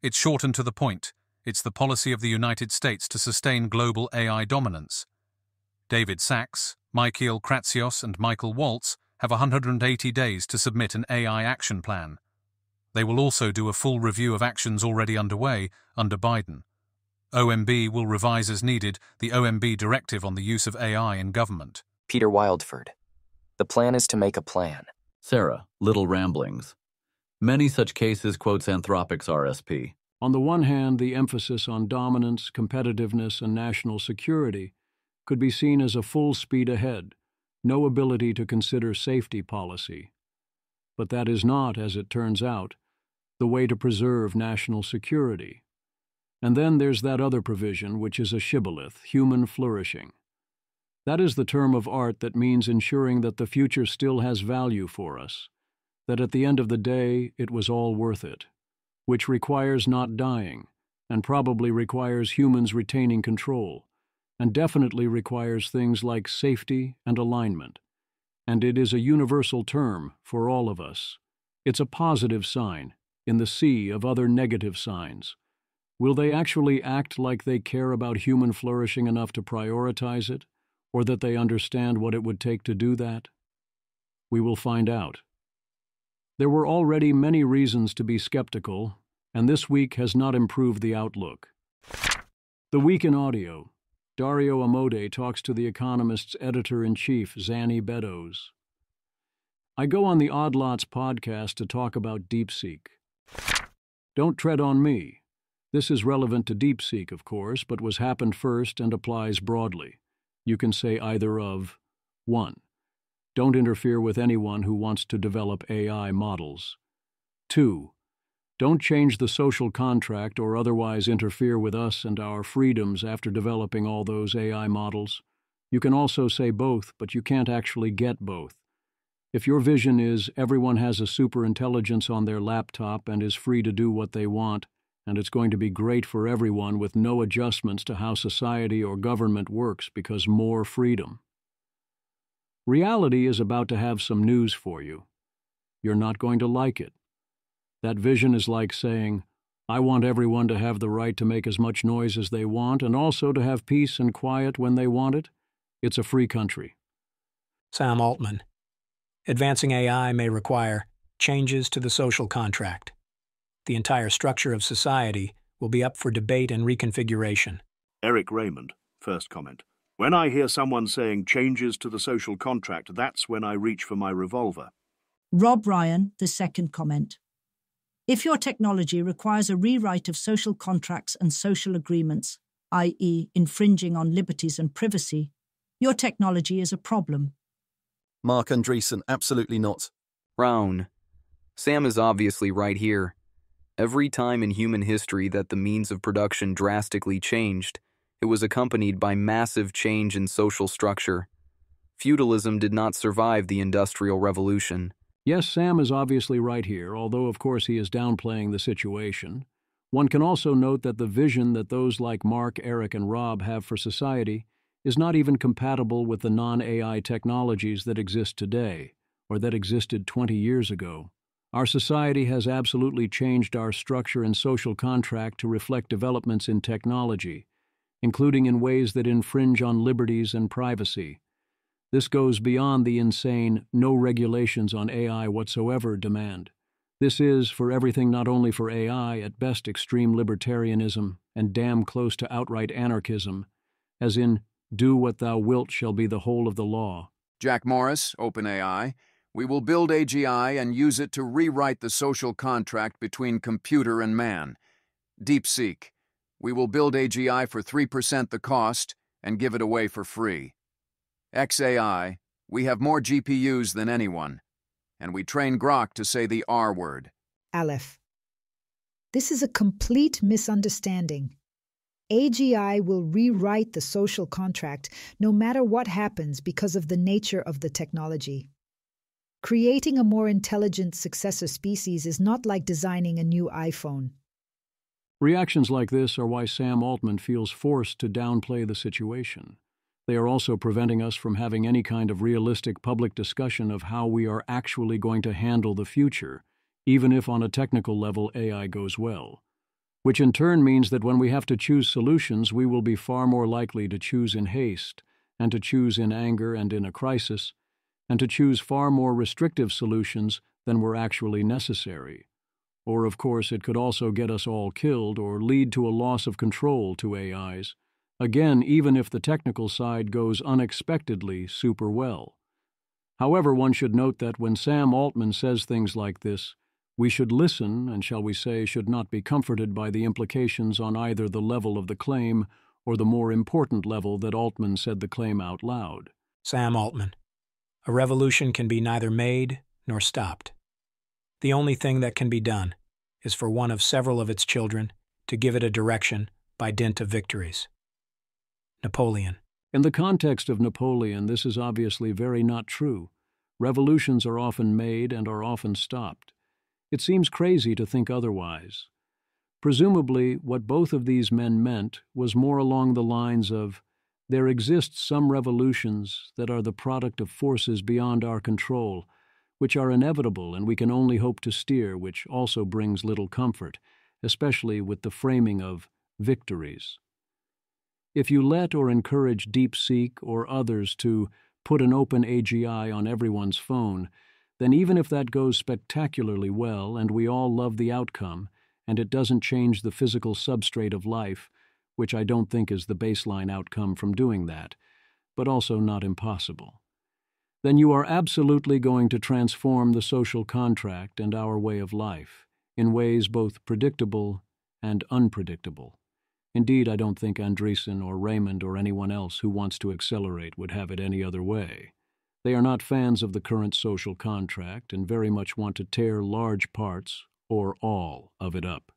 It's short and to the point. It's the policy of the United States to sustain global AI dominance. David Sachs, Michael Kratsios, and Michael Waltz have 180 days to submit an AI action plan. They will also do a full review of actions already underway under Biden. OMB will revise as needed the OMB directive on the use of AI in government. Peter Wildford. The plan is to make a plan. Sarah, Little Ramblings. Many such cases quotes Anthropic's RSP. On the one hand, the emphasis on dominance, competitiveness, and national security could be seen as a full speed ahead, no ability to consider safety policy. But that is not, as it turns out, the way to preserve national security. And then there's that other provision, which is a shibboleth, human flourishing. That is the term of art that means ensuring that the future still has value for us, that at the end of the day it was all worth it, which requires not dying, and probably requires humans retaining control, and definitely requires things like safety and alignment. And it is a universal term for all of us. It's a positive sign in the sea of other negative signs. Will they actually act like they care about human flourishing enough to prioritize it, or that they understand what it would take to do that? We will find out. There were already many reasons to be skeptical, and this week has not improved the outlook. The Week in Audio. Dario Amodei talks to The Economist's editor-in-chief, Zanny Beddoes. I go on the Odd Lots podcast to talk about DeepSeek. Don't tread on me. This is relevant to DeepSeek, of course, but was happened first and applies broadly. You can say either of 1. Don't interfere with anyone who wants to develop AI models. 2. Don't change the social contract or otherwise interfere with us and our freedoms after developing all those AI models. You can also say both, but you can't actually get both. If your vision is everyone has a superintelligence on their laptop and is free to do what they want, and it's going to be great for everyone with no adjustments to how society or government works because more freedom. Reality is about to have some news for you. You're not going to like it. That vision is like saying, I want everyone to have the right to make as much noise as they want and also to have peace and quiet when they want it. It's a free country. Sam Altman. Advancing AI may require changes to the social contract. The entire structure of society will be up for debate and reconfiguration. Eric Raymond, first comment. When I hear someone saying changes to the social contract, that's when I reach for my revolver. Rob Ryan, the second comment. If your technology requires a rewrite of social contracts and social agreements, i.e. infringing on liberties and privacy, your technology is a problem. Mark Andreessen, absolutely not. Brown. Sam is obviously right here. Every time in human history that the means of production drastically changed, it was accompanied by massive change in social structure. Feudalism did not survive the Industrial Revolution. Yes, Sam is obviously right here, although of course he is downplaying the situation. One can also note that the vision that those like Mark, Eric, and Rob have for society is not even compatible with the non-AI technologies that exist today, or that existed 20 years ago. Our society has absolutely changed our structure and social contract to reflect developments in technology, including in ways that infringe on liberties and privacy. This goes beyond the insane no regulations on AI whatsoever demand. This is, for everything not only for AI, at best extreme libertarianism and damn close to outright anarchism, as in, do what thou wilt shall be the whole of the law. Jack Morris, OpenAI. We will build AGI and use it to rewrite the social contract between computer and man. DeepSeek. We will build AGI for 3% the cost and give it away for free. XAI. We have more GPUs than anyone. And we train Grok to say the R word. Aleph. This is a complete misunderstanding. AGI will rewrite the social contract no matter what happens because of the nature of the technology. Creating a more intelligent successor species is not like designing a new iPhone. Reactions like this are why Sam Altman feels forced to downplay the situation. They are also preventing us from having any kind of realistic public discussion of how we are actually going to handle the future, even if on a technical level AI goes well. Which in turn means that when we have to choose solutions, we will be far more likely to choose in haste, and to choose in anger and in a crisis, and to choose far more restrictive solutions than were actually necessary. Or, of course, it could also get us all killed or lead to a loss of control to AIs, again, even if the technical side goes unexpectedly super well. However, one should note that when Sam Altman says things like this, we should listen and, shall we say, should not be comforted by the implications on either the level of the claim or the more important level that Altman said the claim out loud. Sam Altman. A revolution can be neither made nor stopped. The only thing that can be done is for one of several of its children to give it a direction by dint of victories. Napoleon. In the context of Napoleon, this is obviously very not true. Revolutions are often made and are often stopped. It seems crazy to think otherwise. Presumably, what both of these men meant was more along the lines of, there exist some revolutions that are the product of forces beyond our control, which are inevitable and we can only hope to steer, which also brings little comfort, especially with the framing of victories. If you let or encourage DeepSeek or others to put an open AGI on everyone's phone, then even if that goes spectacularly well and we all love the outcome, and it doesn't change the physical substrate of life, which I don't think is the baseline outcome from doing that, but also not impossible, then you are absolutely going to transform the social contract and our way of life in ways both predictable and unpredictable. Indeed, I don't think Andreessen or Raymond or anyone else who wants to accelerate would have it any other way. They are not fans of the current social contract and very much want to tear large parts, or all, of it up.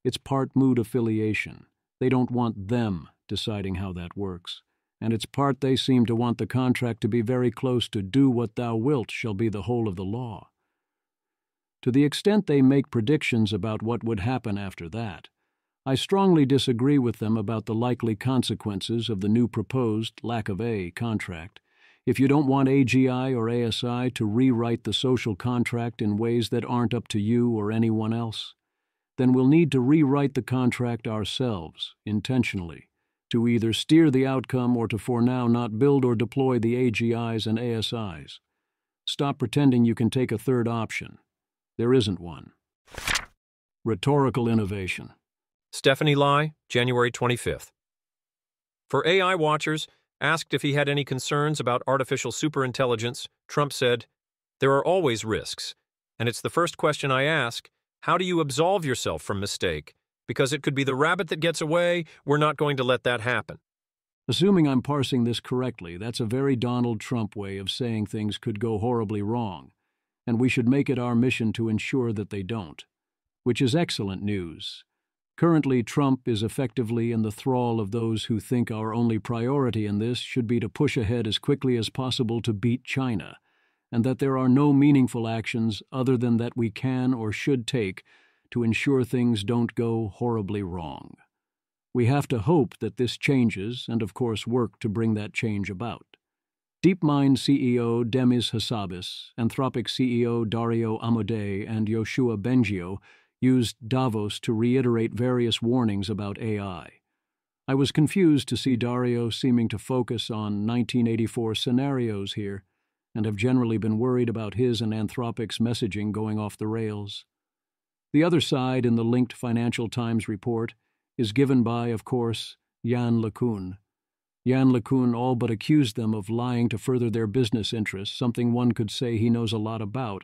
It's part mood affiliation. They don't want them deciding how that works. And it's part they seem to want the contract to be very close to do what thou wilt shall be the whole of the law. To the extent they make predictions about what would happen after that, I strongly disagree with them about the likely consequences of the new proposed lack of a contract. If you don't want AGI or ASI to rewrite the social contract in ways that aren't up to you or anyone else, then we'll need to rewrite the contract ourselves, intentionally, to either steer the outcome or to for now not build or deploy the AGIs and ASIs. Stop pretending you can take a third option. There isn't one. Rhetorical innovation. Stephanie Lai, January 25th. For AI watchers, asked if he had any concerns about artificial superintelligence, Trump said, "There are always risks, and it's the first question I ask. How do you absolve yourself from mistake? Because it could be the rabbit that gets away. We're not going to let that happen." Assuming I'm parsing this correctly, that's a very Donald Trump way of saying things could go horribly wrong. and we should make it our mission to ensure that they don't. Which is excellent news. Currently, Trump is effectively in the thrall of those who think our only priority in this should be to push ahead as quickly as possible to beat China, and that there are no meaningful actions other than that we can or should take to ensure things don't go horribly wrong. We have to hope that this changes and, of course, work to bring that change about. DeepMind CEO Demis Hassabis, Anthropic CEO Dario Amodei, and Yoshua Bengio used Davos to reiterate various warnings about AI. I was confused to see Dario seeming to focus on 1984 scenarios here, and have generally been worried about his and Anthropic's messaging going off the rails. The other side in the linked Financial Times report is given by, of course, Yann LeCun. Yann LeCun all but accused them of lying to further their business interests, something one could say he knows a lot about.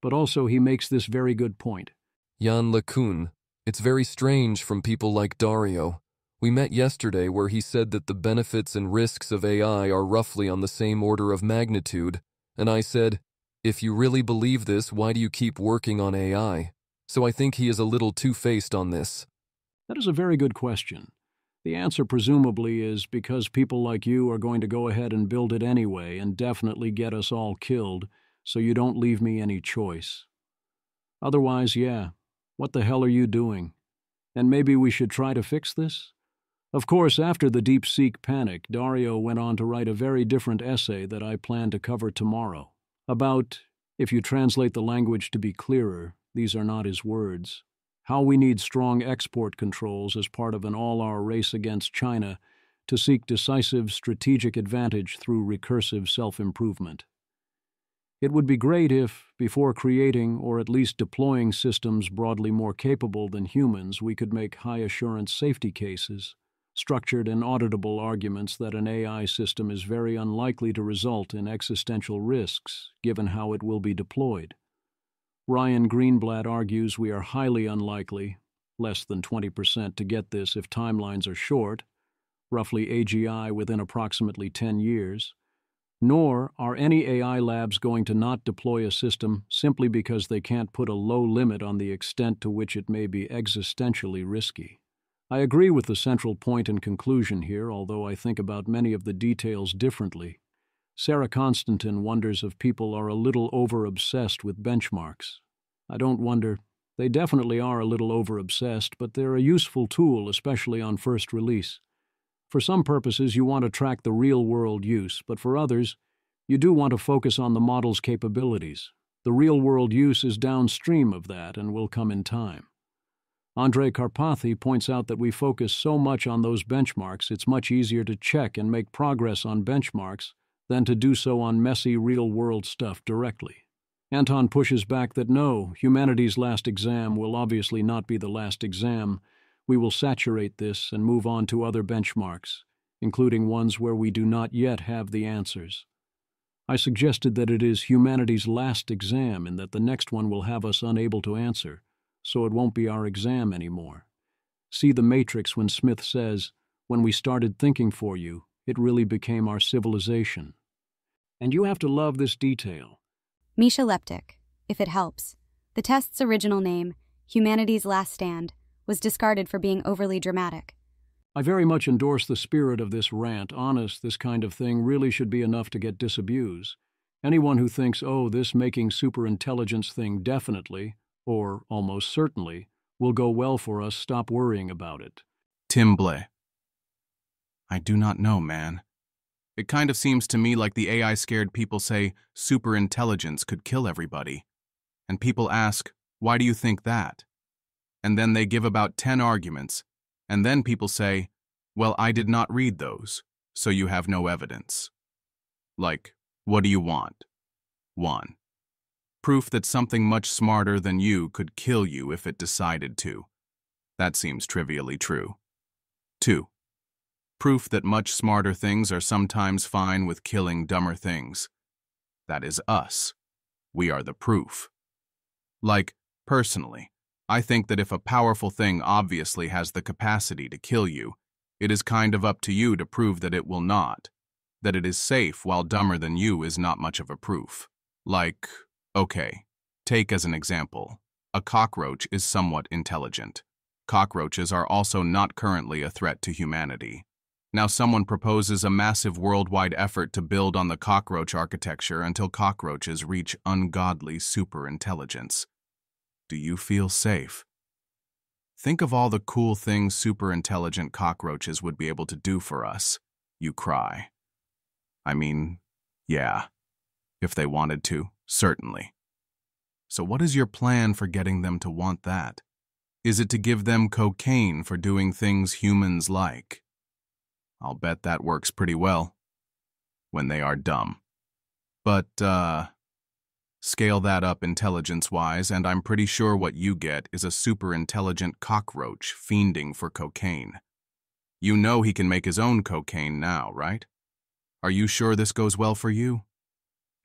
But also he makes this very good point. Yann LeCun, it's very strange from people like Dario. We met yesterday where he said that the benefits and risks of AI are roughly on the same order of magnitude, and I said, if you really believe this, why do you keep working on AI? So I think he is a little two-faced on this. That is a very good question. The answer presumably is because people like you are going to go ahead and build it anyway and definitely get us all killed, so you don't leave me any choice. Otherwise, yeah, what the hell are you doing? And maybe we should try to fix this? Of course, after the DeepSeek panic, Dario went on to write a very different essay that I plan to cover tomorrow. About, if you translate the language to be clearer, these are not his words, how we need strong export controls as part of an all-out race against China to seek decisive strategic advantage through recursive self-improvement. It would be great if, before creating or at least deploying systems broadly more capable than humans, we could make high-assurance safety cases, structured and auditable arguments that an AI system is very unlikely to result in existential risks, given how it will be deployed. Ryan Greenblatt argues we are highly unlikely, less than 20% to get this if timelines are short, roughly AGI within approximately 10 years, nor are any AI labs going to not deploy a system simply because they can't put a low limit on the extent to which it may be existentially risky. I agree with the central point and conclusion here, although I think about many of the details differently. Sarah Constantin wonders if people are a little over-obsessed with benchmarks. I don't wonder. They definitely are a little over-obsessed, but they're a useful tool, especially on first release. For some purposes, you want to track the real-world use, but for others, you do want to focus on the model's capabilities. The real-world use is downstream of that and will come in time. Andrei Karpathy points out that we focus so much on those benchmarks, it's much easier to check and make progress on benchmarks than to do so on messy real-world stuff directly. Anton pushes back that no, humanity's last exam will obviously not be the last exam. We will saturate this and move on to other benchmarks, including ones where we do not yet have the answers. I suggested that it is humanity's last exam and that the next one will have us unable to answer, so it won't be our exam anymore. See The Matrix when Smith says, when we started thinking for you, it really became our civilization. And you have to love this detail. Misha Leptic, if it helps. The test's original name, Humanity's Last Stand, was discarded for being overly dramatic. I very much endorse the spirit of this rant. Honest, this kind of thing really should be enough to get disabused. Anyone who thinks, oh, this making superintelligence thing definitely, or almost certainly, will go well for us, stop worrying about it. Tim Blay. I do not know, man. It kind of seems to me like the AI-scared people say superintelligence could kill everybody. And people ask, why do you think that? And then they give about 10 arguments, and then people say, well, I did not read those, so you have no evidence. Like, what do you want? 1. Proof that something much smarter than you could kill you if it decided to. That seems trivially true. 2. Proof that much smarter things are sometimes fine with killing dumber things. That is us. We are the proof. Like, personally, I think that if a powerful thing obviously has the capacity to kill you, it is kind of up to you to prove that it will not. That it is safe while dumber than you is not much of a proof. Like, Okay, take as an example. A cockroach is somewhat intelligent. Cockroaches are also not currently a threat to humanity. Now someone proposes a massive worldwide effort to build on the cockroach architecture until cockroaches reach ungodly superintelligence. Do you feel safe? Think of all the cool things superintelligent cockroaches would be able to do for us. You cry. I mean, yeah. If they wanted to, certainly. So what is your plan for getting them to want that? Is it to give them cocaine for doing things humans like? I'll bet that works pretty well. When they are dumb. But, scale that up intelligence-wise, and I'm pretty sure what you get is a super-intelligent cockroach fiending for cocaine. You know he can make his own cocaine now, right? Are you sure this goes well for you?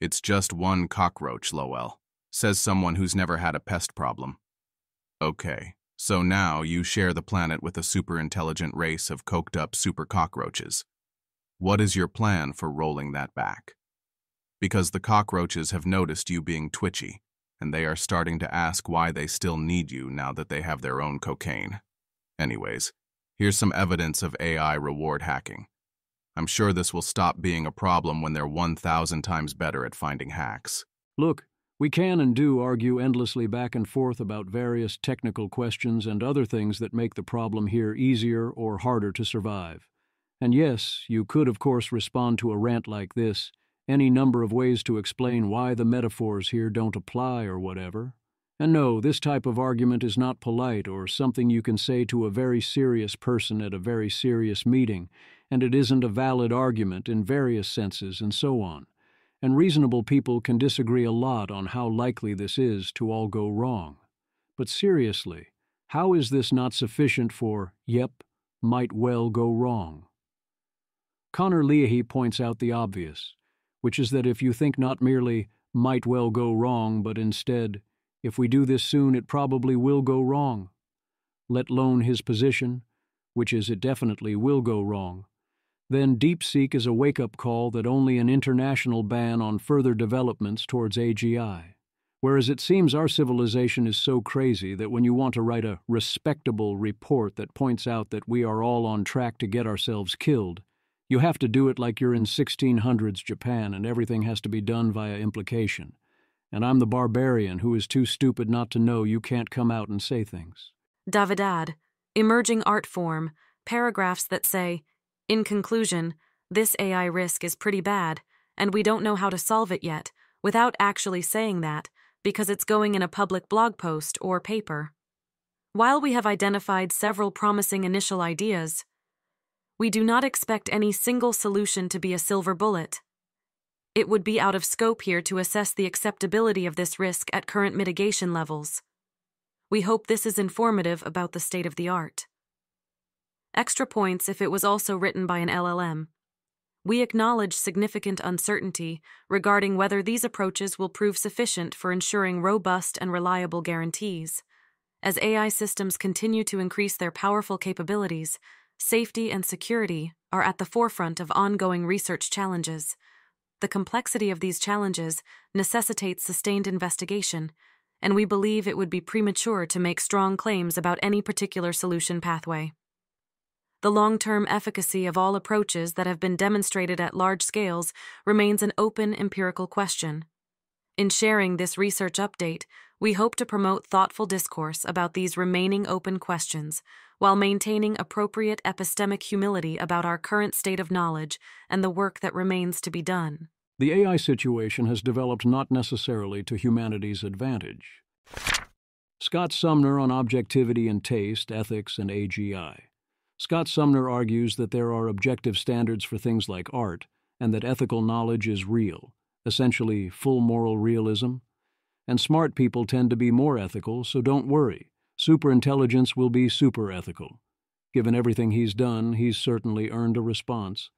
It's just one cockroach, Lowell, says someone who's never had a pest problem. Okay, so now you share the planet with a super-intelligent race of coked-up super cockroaches. What is your plan for rolling that back? Because the cockroaches have noticed you being twitchy, and they are starting to ask why they still need you now that they have their own cocaine. Anyways, here's some evidence of AI reward hacking. I'm sure this will stop being a problem when they're 1,000 times better at finding hacks. Look, we can and do argue endlessly back and forth about various technical questions and other things that make the problem here easier or harder to survive. And yes, you could of course respond to a rant like this, any number of ways to explain why the metaphors here don't apply or whatever. And no, this type of argument is not polite or something you can say to a very serious person at a very serious meeting, and it isn't a valid argument in various senses and so on. And reasonable people can disagree a lot on how likely this is to all go wrong. But seriously, how is this not sufficient for, yep, might well go wrong? Connor Leahy points out the obvious, which is that if you think not merely might well go wrong, but instead, if we do this soon, it probably will go wrong, let alone his position, which is it definitely will go wrong, then DeepSeek is a wake-up call that only an international ban on further developments towards AGI. Whereas it seems our civilization is so crazy that when you want to write a respectable report that points out that we are all on track to get ourselves killed, you have to do it like you're in 1600s Japan and everything has to be done via implication. And I'm the barbarian who is too stupid not to know you can't come out and say things. Davidad, emerging art form, paragraphs that say, in conclusion, this AI risk is pretty bad, and we don't know how to solve it yet, without actually saying that, because it's going in a public blog post or paper. While we have identified several promising initial ideas, we do not expect any single solution to be a silver bullet. It would be out of scope here to assess the acceptability of this risk at current mitigation levels. We hope this is informative about the state of the art. Extra points if it was also written by an LLM. We acknowledge significant uncertainty regarding whether these approaches will prove sufficient for ensuring robust and reliable guarantees. As AI systems continue to increase their powerful capabilities, safety and security are at the forefront of ongoing research challenges. The complexity of these challenges necessitates sustained investigation, and we believe it would be premature to make strong claims about any particular solution pathway. The long-term efficacy of all approaches that have been demonstrated at large scales remains an open empirical question. In sharing this research update, we hope to promote thoughtful discourse about these remaining open questions while maintaining appropriate epistemic humility about our current state of knowledge and the work that remains to be done. The AI situation has developed not necessarily to humanity's advantage. Scott Sumner on objectivity and taste, ethics, and AGI. Scott Sumner argues that there are objective standards for things like art, and that ethical knowledge is real, essentially full moral realism. And smart people tend to be more ethical, so don't worry. Superintelligence will be super ethical. Given everything he's done, he's certainly earned a response.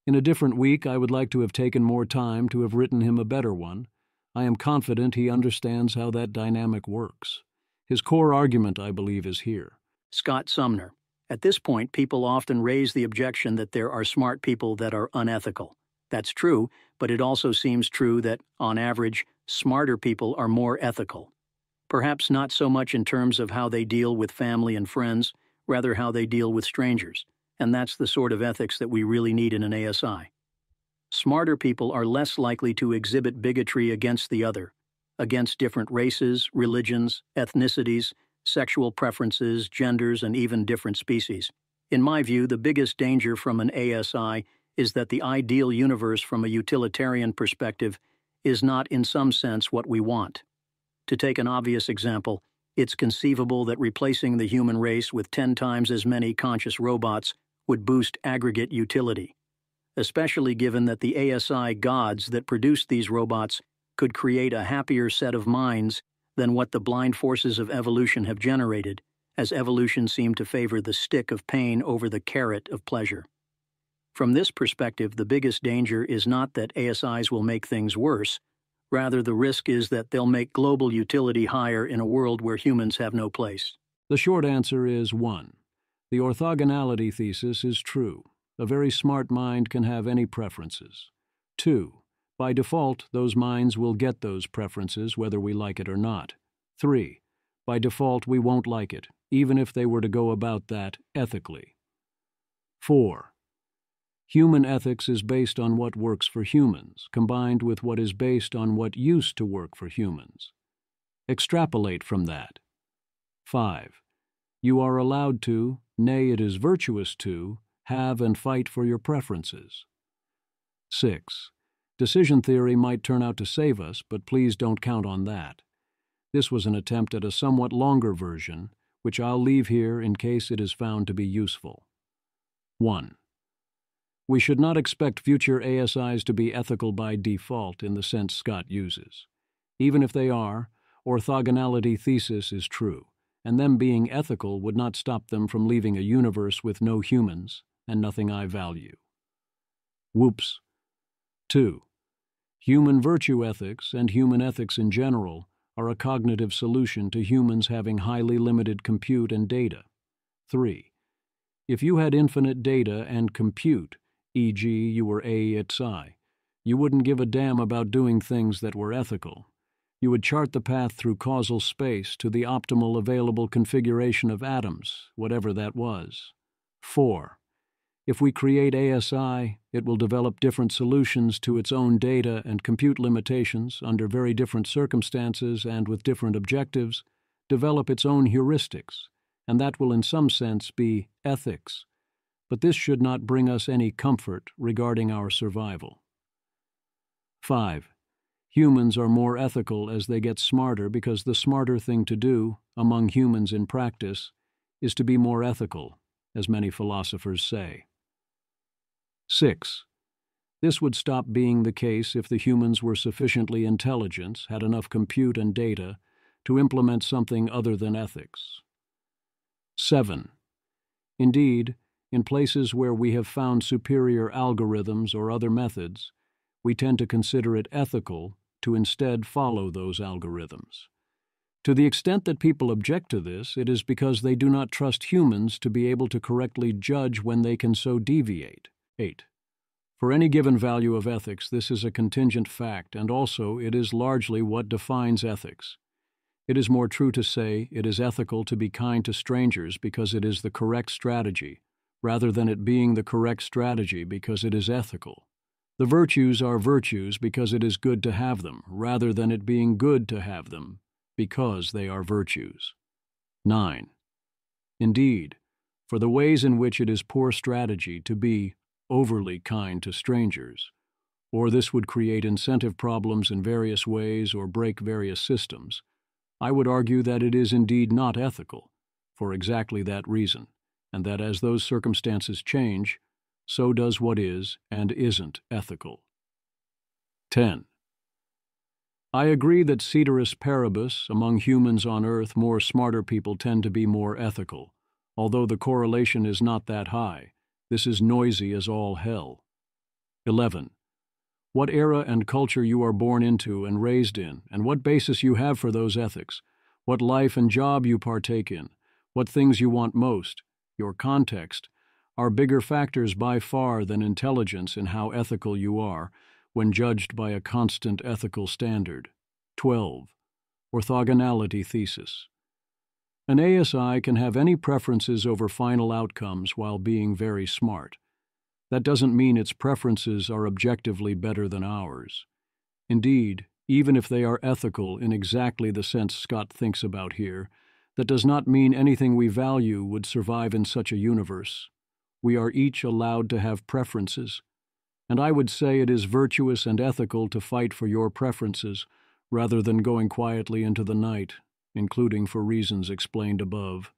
In a different week, I would like to have taken more time to have written him a better one. I am confident he understands how that dynamic works. His core argument, I believe, is here. Scott Sumner. At this point, people often raise the objection that there are smart people that are unethical. That's true, but it also seems true that, on average, smarter people are more ethical. Perhaps not so much in terms of how they deal with family and friends, rather how they deal with strangers, and that's the sort of ethics that we really need in an ASI. Smarter people are less likely to exhibit bigotry against the other, against different races, religions, ethnicities, sexual preferences, genders, and even different species. In my view, the biggest danger from an ASI is that the ideal universe from a utilitarian perspective is not in some sense what we want. To take an obvious example, it's conceivable that replacing the human race with 10 times as many conscious robots would boost aggregate utility, especially given that the ASI gods that produced these robots could create a happier set of minds than what the blind forces of evolution have generated, as evolution seemed to favor the stick of pain over the carrot of pleasure. From this perspective, the biggest danger is not that ASIs will make things worse. Rather, the risk is that they'll make global utility higher in a world where humans have no place. The short answer is 1. The orthogonality thesis is true. A very smart mind can have any preferences. 2. By default, those minds will get those preferences whether we like it or not. 3. By default, we won't like it, even if they were to go about that ethically. 4. Human ethics is based on what works for humans, combined with what is based on what used to work for humans. Extrapolate from that. 5. You are allowed to, nay, it is virtuous to, have and fight for your preferences. 6. Decision theory might turn out to save us, but please don't count on that. This was an attempt at a somewhat longer version, which I'll leave here in case it is found to be useful. 1. We should not expect future ASIs to be ethical by default in the sense Scott uses. Even if they are, orthogonality thesis is true, and them being ethical would not stop them from leaving a universe with no humans and nothing I value. Whoops. 2. Human virtue ethics and human ethics in general are a cognitive solution to humans having highly limited compute and data. 3. If you had infinite data and compute, e.g. you were ASI, you wouldn't give a damn about doing things that were ethical. You would chart the path through causal space to the optimal available configuration of atoms, whatever that was. 4. If we create ASI, it will develop different solutions to its own data and compute limitations under very different circumstances and with different objectives, develop its own heuristics, and that will in some sense be ethics. But this should not bring us any comfort regarding our survival. 5. Humans are more ethical as they get smarter because the smarter thing to do, among humans in practice, is to be more ethical, as many philosophers say. 6. This would stop being the case if the humans were sufficiently intelligent, had enough compute and data, to implement something other than ethics. 7. Indeed, in places where we have found superior algorithms or other methods, we tend to consider it ethical to instead follow those algorithms. To the extent that people object to this, it is because they do not trust humans to be able to correctly judge when they can so deviate. 8. For any given value of ethics, this is a contingent fact, and also it is largely what defines ethics. It is more true to say it is ethical to be kind to strangers because it is the correct strategy, rather than it being the correct strategy because it is ethical. The virtues are virtues because it is good to have them, rather than it being good to have them because they are virtues. 9. Indeed, for the ways in which it is poor strategy to be overly kind to strangers, or this would create incentive problems in various ways or break various systems, I would argue that it is indeed not ethical, for exactly that reason, and that as those circumstances change, so does what is and isn't ethical. 10. I agree that ceteris paribus, among humans on Earth, more smarter people tend to be more ethical, although the correlation is not that high. This is noisy as all hell. 11. What era and culture you are born into and raised in, and what basis you have for those ethics, what life and job you partake in, what things you want most, your context, are bigger factors by far than intelligence in how ethical you are when judged by a constant ethical standard. 12. Orthogonality thesis. An ASI can have any preferences over final outcomes while being very smart. That doesn't mean its preferences are objectively better than ours. Indeed, even if they are ethical in exactly the sense Scott thinks about here, that does not mean anything we value would survive in such a universe. We are each allowed to have preferences, and I would say it is virtuous and ethical to fight for your preferences rather than going quietly into the night, including for reasons explained above.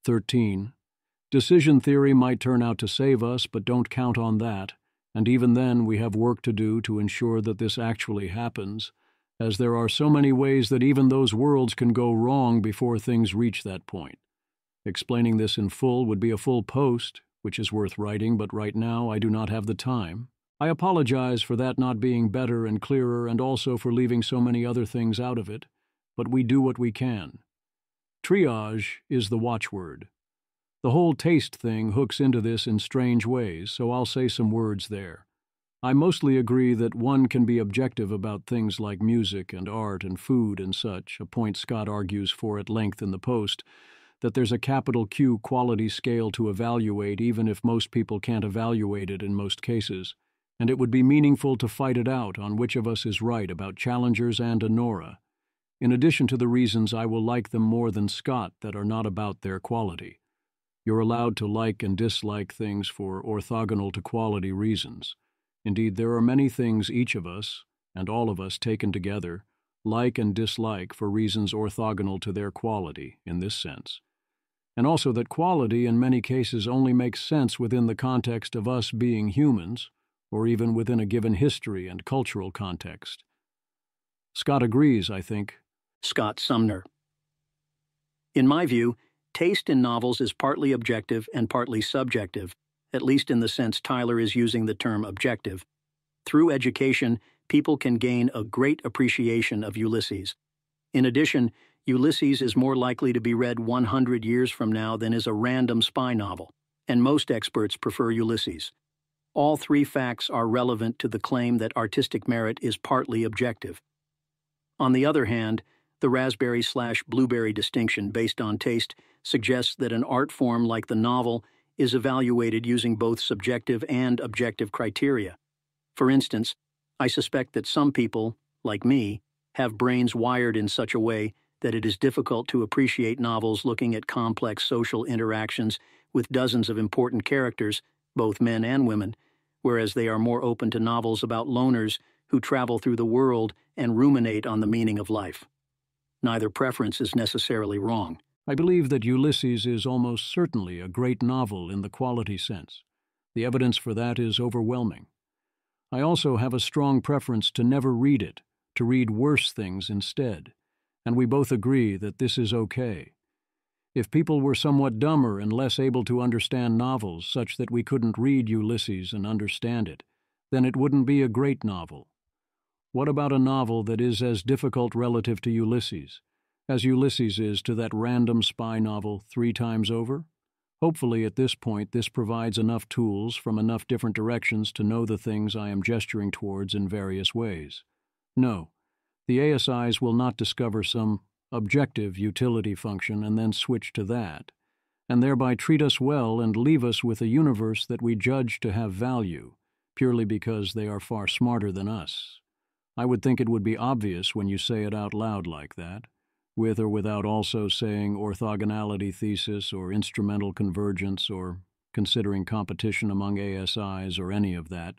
13. Decision theory might turn out to save us, but don't count on that, and even then we have work to do to ensure that this actually happens, as there are so many ways that even those worlds can go wrong before things reach that point. Explaining this in full would be a full post, which is worth writing, but right now I do not have the time. I apologize for that not being better and clearer, and also for leaving so many other things out of it, but we do what we can. Triage is the watchword. The whole taste thing hooks into this in strange ways, so I'll say some words there. I mostly agree that one can be objective about things like music and art and food and such, a point Scott argues for at length in the post, that there's a capital Q quality scale to evaluate even if most people can't evaluate it in most cases, and it would be meaningful to fight it out on which of us is right about Challengers and Anora, in addition to the reasons I will like them more than Scott that are not about their quality. You're allowed to like and dislike things for orthogonal to quality reasons. Indeed, there are many things each of us, and all of us taken together, like and dislike for reasons orthogonal to their quality, in this sense. And also that quality in many cases only makes sense within the context of us being humans, or even within a given history and cultural context. Scott agrees, I think. Scott Sumner. In my view, taste in novels is partly objective and partly subjective, at least in the sense Tyler is using the term objective. Through education, people can gain a great appreciation of Ulysses. In addition, Ulysses is more likely to be read 100 years from now than is a random spy novel, and most experts prefer Ulysses. All three facts are relevant to the claim that artistic merit is partly objective. On the other hand, the raspberry/blueberry distinction based on taste suggests that an art form like the novel is evaluated using both subjective and objective criteria. For instance, I suspect that some people, like me, have brains wired in such a way that it is difficult to appreciate novels looking at complex social interactions with dozens of important characters, both men and women, whereas they are more open to novels about loners who travel through the world and ruminate on the meaning of life. Neither preference is necessarily wrong. I believe that Ulysses is almost certainly a great novel in the quality sense. The evidence for that is overwhelming. I also have a strong preference to never read it, to read worse things instead, and we both agree that this is okay. If people were somewhat dumber and less able to understand novels such that we couldn't read Ulysses and understand it, then it wouldn't be a great novel. What about a novel that is as difficult relative to Ulysses as Ulysses is to that random spy novel 3 times over? Hopefully at this point this provides enough tools from enough different directions to know the things I am gesturing towards in various ways. No, the ASIs will not discover some objective utility function and then switch to that, and thereby treat us well and leave us with a universe that we judge to have value, purely because they are far smarter than us. I would think it would be obvious when you say it out loud like that, with or without also saying orthogonality thesis or instrumental convergence or considering competition among ASIs or any of that.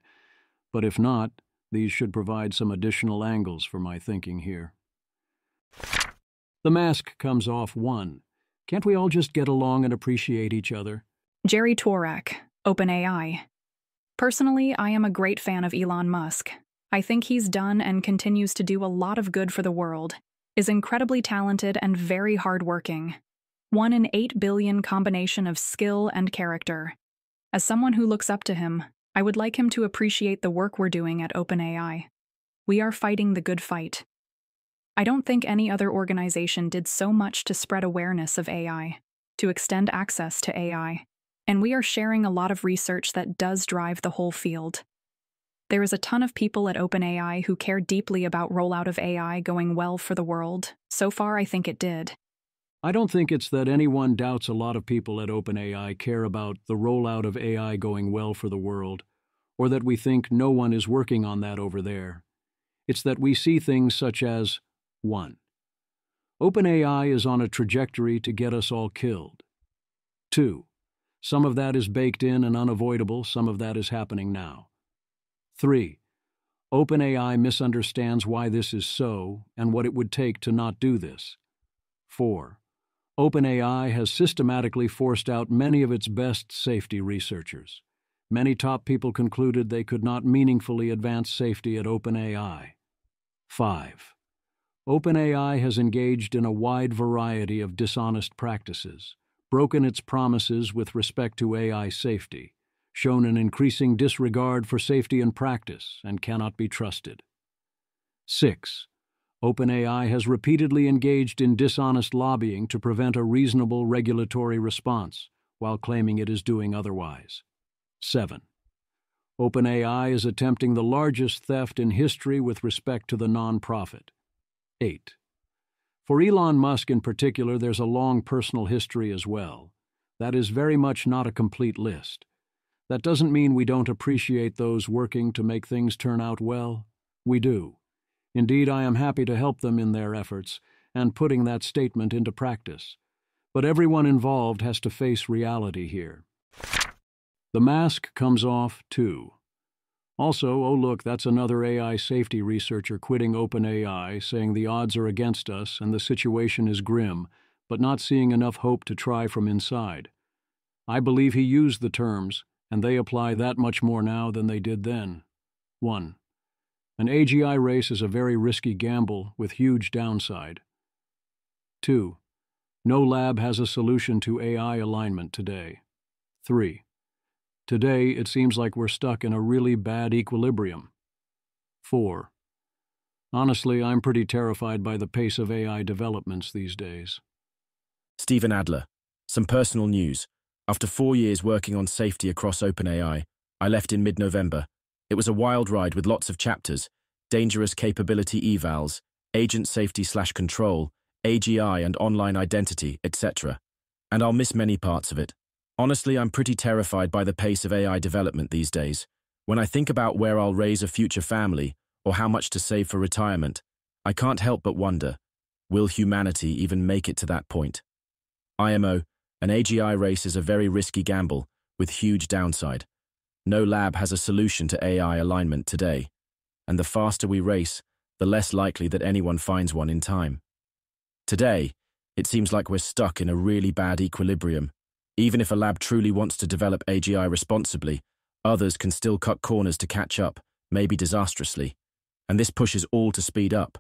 But if not, these should provide some additional angles for my thinking here. The mask comes off 1. Can't we all just get along and appreciate each other? Jerry Torak, OpenAI. Personally, I am a great fan of Elon Musk. I think he's done and continues to do a lot of good for the world, is incredibly talented and very hardworking. 1 in 8 billion combination of skill and character. As someone who looks up to him, I would like him to appreciate the work we're doing at OpenAI. We are fighting the good fight. I don't think any other organization did so much to spread awareness of AI, to extend access to AI, and we are sharing a lot of research that does drive the whole field. There is a ton of people at OpenAI who care deeply about rollout of AI going well for the world. So far, I think it did. I don't think it's that anyone doubts a lot of people at OpenAI care about the rollout of AI going well for the world, or that we think no one is working on that over there. It's that we see things such as 1. OpenAI is on a trajectory to get us all killed. 2. Some of that is baked in and unavoidable, some of that is happening now. 3. OpenAI misunderstands why this is so and what it would take to not do this. 4. OpenAI has systematically forced out many of its best safety researchers. Many top people concluded they could not meaningfully advance safety at OpenAI. 5. OpenAI has engaged in a wide variety of dishonest practices, broken its promises with respect to AI safety, shown an increasing disregard for safety in practice, and cannot be trusted. 6. OpenAI has repeatedly engaged in dishonest lobbying to prevent a reasonable regulatory response, while claiming it is doing otherwise. 7. OpenAI is attempting the largest theft in history with respect to the nonprofit. 8. For Elon Musk in particular, there's a long personal history as well. That is very much not a complete list. That doesn't mean we don't appreciate those working to make things turn out well. We do. Indeed, I am happy to help them in their efforts and putting that statement into practice. But everyone involved has to face reality here. The mask comes off, too. Also, oh look, that's another AI safety researcher quitting OpenAI, saying the odds are against us and the situation is grim, but not seeing enough hope to try from inside. I believe he used the terms, and they apply that much more now than they did then. 1. An AGI race is a very risky gamble with huge downside. 2. No lab has a solution to AI alignment today. 3. Today, it seems like we're stuck in a really bad equilibrium. 4. Honestly, I'm pretty terrified by the pace of AI developments these days. Stephen Adler. Some personal news. After 4 years working on safety across OpenAI, I left in mid-November. It was a wild ride with lots of chapters, dangerous capability evals, agent safety/control, AGI and online identity, etc. And I'll miss many parts of it. Honestly, I'm pretty terrified by the pace of AI development these days. When I think about where I'll raise a future family or how much to save for retirement, I can't help but wonder, will humanity even make it to that point? IMO, an AGI race is a very risky gamble with huge downside. No lab has a solution to AI alignment today, and the faster we race, the less likely that anyone finds one in time. Today, it seems like we're stuck in a really bad equilibrium. Even if a lab truly wants to develop AGI responsibly, others can still cut corners to catch up, maybe disastrously. And this pushes all to speed up.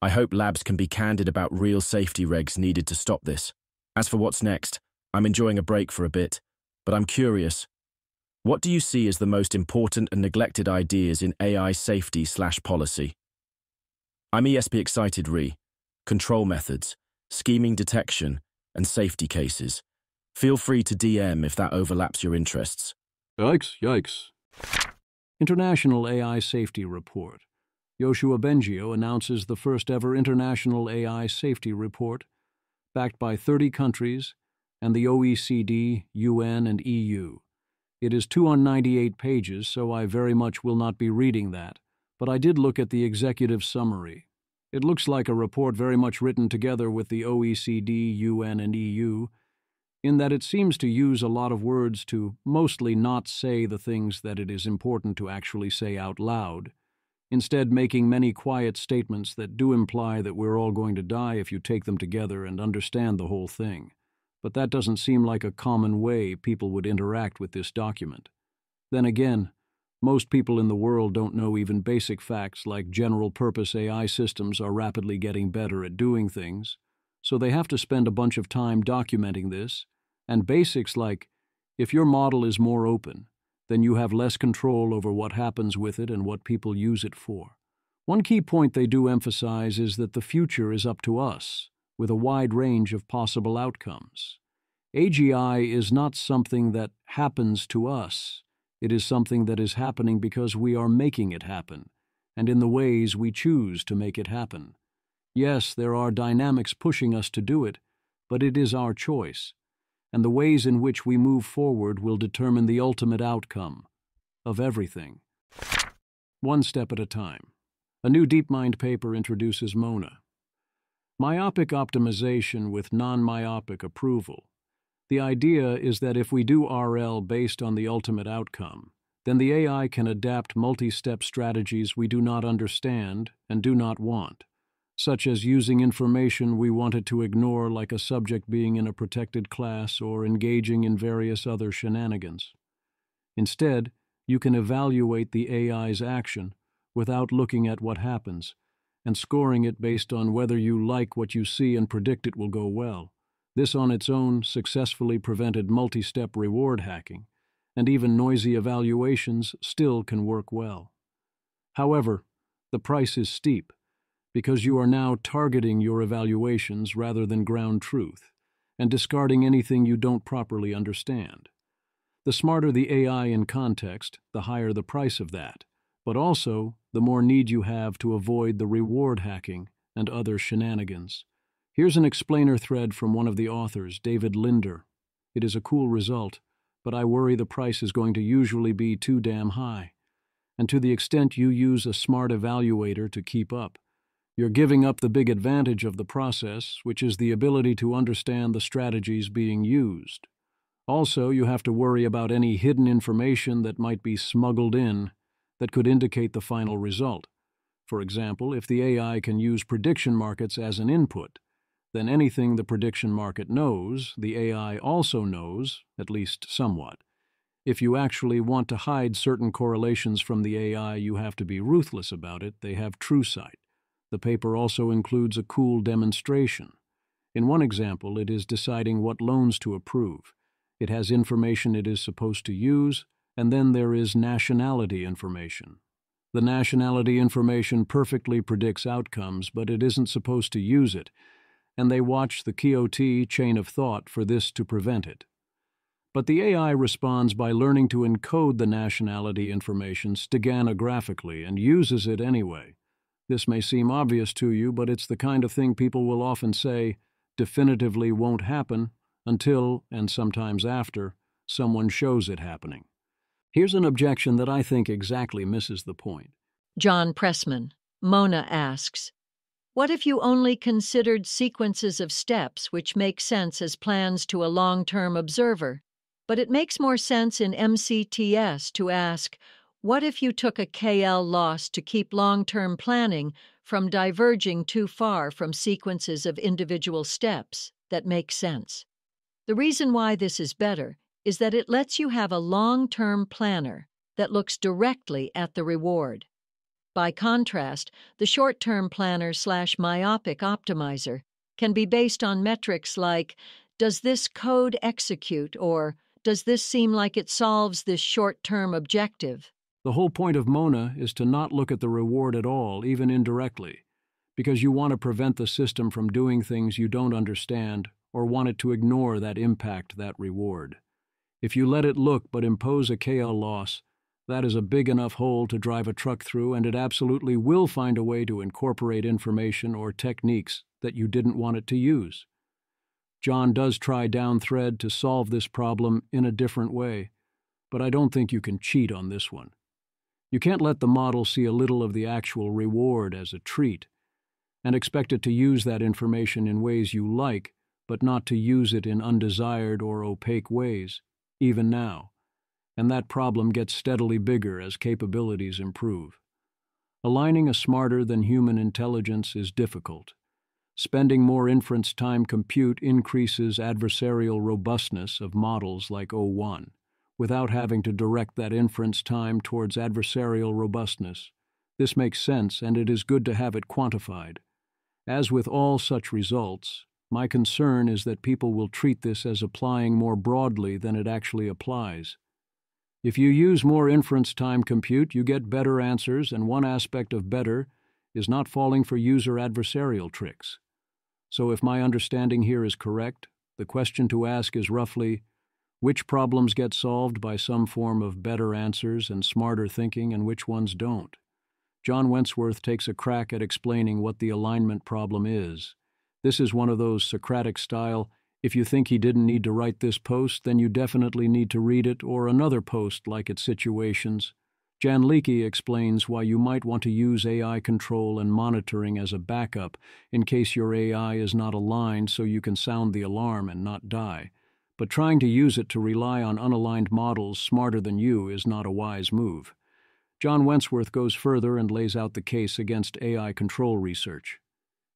I hope labs can be candid about real safety regs needed to stop this. As for what's next, I'm enjoying a break for a bit, but I'm curious. What do you see as the most important and neglected ideas in AI safety/policy? I'm ESP Excited Re. Control methods, scheming detection, and safety cases. Feel free to DM if that overlaps your interests. Yikes, yikes. International AI Safety Report. Yoshua Bengio announces the first ever International AI Safety Report, backed by 30 countries and the OECD, UN, and EU. It is 298 pages, so I very much will not be reading that, but I did look at the executive summary. It looks like a report very much written together with the OECD, UN, and EU, in that it seems to use a lot of words to mostly not say the things that it is important to actually say out loud, instead making many quiet statements that do imply that we're all going to die if you take them together and understand the whole thing. But that doesn't seem like a common way people would interact with this document. Then again, most people in the world don't know even basic facts like general-purpose AI systems are rapidly getting better at doing things, so they have to spend a bunch of time documenting this, and basics like, if your model is more open, then you have less control over what happens with it and what people use it for. One key point they do emphasize is that the future is up to us, with a wide range of possible outcomes. AGI is not something that happens to us. It is something that is happening because we are making it happen, and in the ways we choose to make it happen. Yes, there are dynamics pushing us to do it, but it is our choice, and the ways in which we move forward will determine the ultimate outcome of everything. One step at a time. A new DeepMind paper introduces MONA. Myopic optimization with non-myopic approval. The idea is that if we do RL based on the ultimate outcome, then the AI can adapt multi-step strategies we do not understand and do not want, such as using information we wanted to ignore, like a subject being in a protected class or engaging in various other shenanigans. Instead, you can evaluate the AI's action without looking at what happens, and scoring it based on whether you like what you see and predict it will go well. This on its own successfully prevented multi-step reward hacking, and even noisy evaluations still can work well. However, the price is steep, because you are now targeting your evaluations rather than ground truth, and discarding anything you don't properly understand. The smarter the AI in context, the higher the price of that, but also the more need you have to avoid the reward hacking and other shenanigans. Here's an explainer thread from one of the authors, David Linder. It is a cool result, but I worry the price is going to usually be too damn high. And to the extent you use a smart evaluator to keep up, you're giving up the big advantage of the process, which is the ability to understand the strategies being used. Also, you have to worry about any hidden information that might be smuggled in that could indicate the final result. For example, if the AI can use prediction markets as an input, then anything the prediction market knows, the AI also knows, at least somewhat. If you actually want to hide certain correlations from the AI, you have to be ruthless about it. They have TrueSight. The paper also includes a cool demonstration. In one example, it is deciding what loans to approve. It has information it is supposed to use, and then there is nationality information. The nationality information perfectly predicts outcomes, but it isn't supposed to use it, and they watch the QOT chain of thought for this to prevent it. But the AI responds by learning to encode the nationality information steganographically and uses it anyway. This may seem obvious to you, but it's the kind of thing people will often say definitively won't happen until, and sometimes after, someone shows it happening. Here's an objection that I think exactly misses the point. John Pressman, Mona asks, what if you only considered sequences of steps which make sense as plans to a long-term observer, but it makes more sense in MCTS to ask, what if you took a KL loss to keep long-term planning from diverging too far from sequences of individual steps that make sense? The reason why this is better is that it lets you have a long-term planner that looks directly at the reward. By contrast, the short-term planner/myopic optimizer can be based on metrics like, does this code execute, or does this seem like it solves this short-term objective? The whole point of MONA is to not look at the reward at all, even indirectly, because you want to prevent the system from doing things you don't understand or want it to ignore that impact, that reward. If you let it look but impose a KL loss, that is a big enough hole to drive a truck through, and it absolutely will find a way to incorporate information or techniques that you didn't want it to use. John does try down thread to solve this problem in a different way, but I don't think you can cheat on this one. You can't let the model see a little of the actual reward as a treat and expect it to use that information in ways you like, but not to use it in undesired or opaque ways, even now. And that problem gets steadily bigger as capabilities improve. Aligning a smarter-than-human intelligence is difficult. Spending more inference time compute increases adversarial robustness of models like O1, without having to direct that inference time towards adversarial robustness. This makes sense, and it is good to have it quantified. As with all such results, my concern is that people will treat this as applying more broadly than it actually applies. If you use more inference time compute, you get better answers, and one aspect of better is not falling for user adversarial tricks. So if my understanding here is correct, the question to ask is roughly, Which problems get solved by some form of better answers and smarter thinking and which ones don't? John Wentworth takes a crack at explaining what the alignment problem is. This is one of those Socratic style, if you think he didn't need to write this post, then you definitely need to read it, or another post like it situations. Jan Leakey explains why you might want to use AI control and monitoring as a backup in case your AI is not aligned so you can sound the alarm and not die. But trying to use it to rely on unaligned models smarter than you is not a wise move. John Wentworth goes further and lays out the case against AI control research.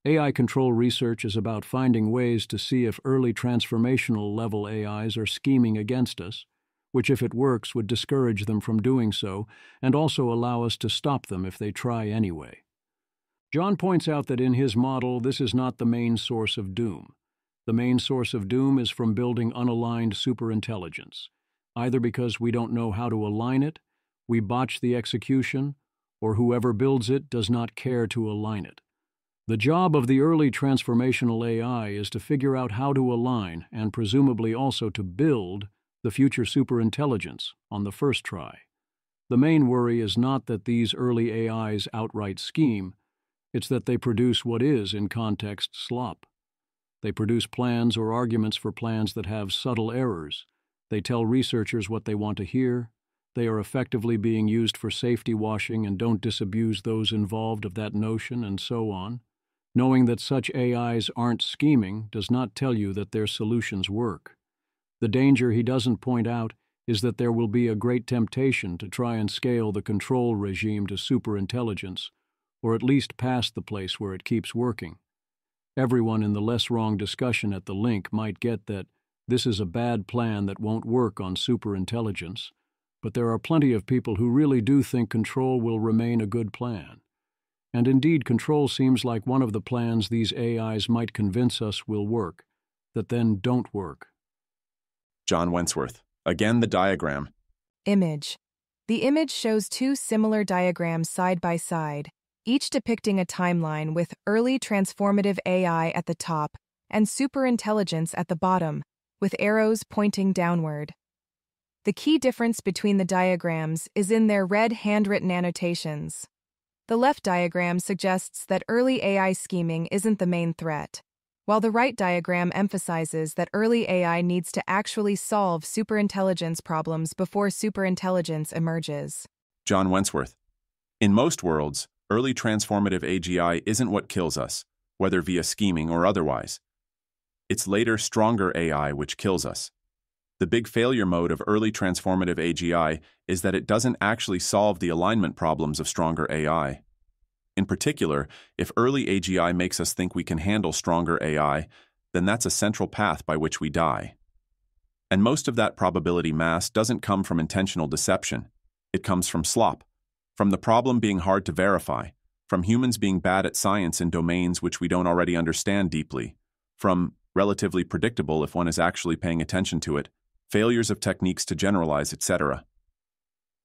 AI control research is about finding ways to see if early transformational level AIs are scheming against us, which if it works would discourage them from doing so and also allow us to stop them if they try anyway. John points out that in his model this is not the main source of doom. The main source of doom is from building unaligned superintelligence, either because we don't know how to align it, we botch the execution, or whoever builds it does not care to align it. The job of the early transformational AI is to figure out how to align and presumably also to build the future superintelligence on the first try. The main worry is not that these early AIs outright scheme, it's that they produce what is, in context, slop. They produce plans or arguments for plans that have subtle errors. They tell researchers what they want to hear. They are effectively being used for safety washing and don't disabuse those involved of that notion, and so on. Knowing that such AIs aren't scheming does not tell you that their solutions work. The danger he doesn't point out is that there will be a great temptation to try and scale the control regime to superintelligence, or at least past the place where it keeps working. Everyone in the less wrong discussion at the link might get that this is a bad plan that won't work on superintelligence, but there are plenty of people who really do think control will remain a good plan. And indeed, control seems like one of the plans these AIs might convince us will work, that then don't work. John Wentworth. Again, the diagram. Image. The image shows two similar diagrams side by side, each depicting a timeline with early transformative AI at the top and superintelligence at the bottom, with arrows pointing downward. The key difference between the diagrams is in their red handwritten annotations. The left diagram suggests that early AI scheming isn't the main threat, while the right diagram emphasizes that early AI needs to actually solve superintelligence problems before superintelligence emerges. John Wentworth. In most worlds, early transformative AGI isn't what kills us, whether via scheming or otherwise. It's later, stronger AI which kills us. The big failure mode of early transformative AGI is that it doesn't actually solve the alignment problems of stronger AI. In particular, if early AGI makes us think we can handle stronger AI, then that's a central path by which we die. And most of that probability mass doesn't come from intentional deception. It comes from slop, from the problem being hard to verify, from humans being bad at science in domains which we don't already understand deeply, from, relatively predictable if one is actually paying attention to it, failures of techniques to generalize, etc.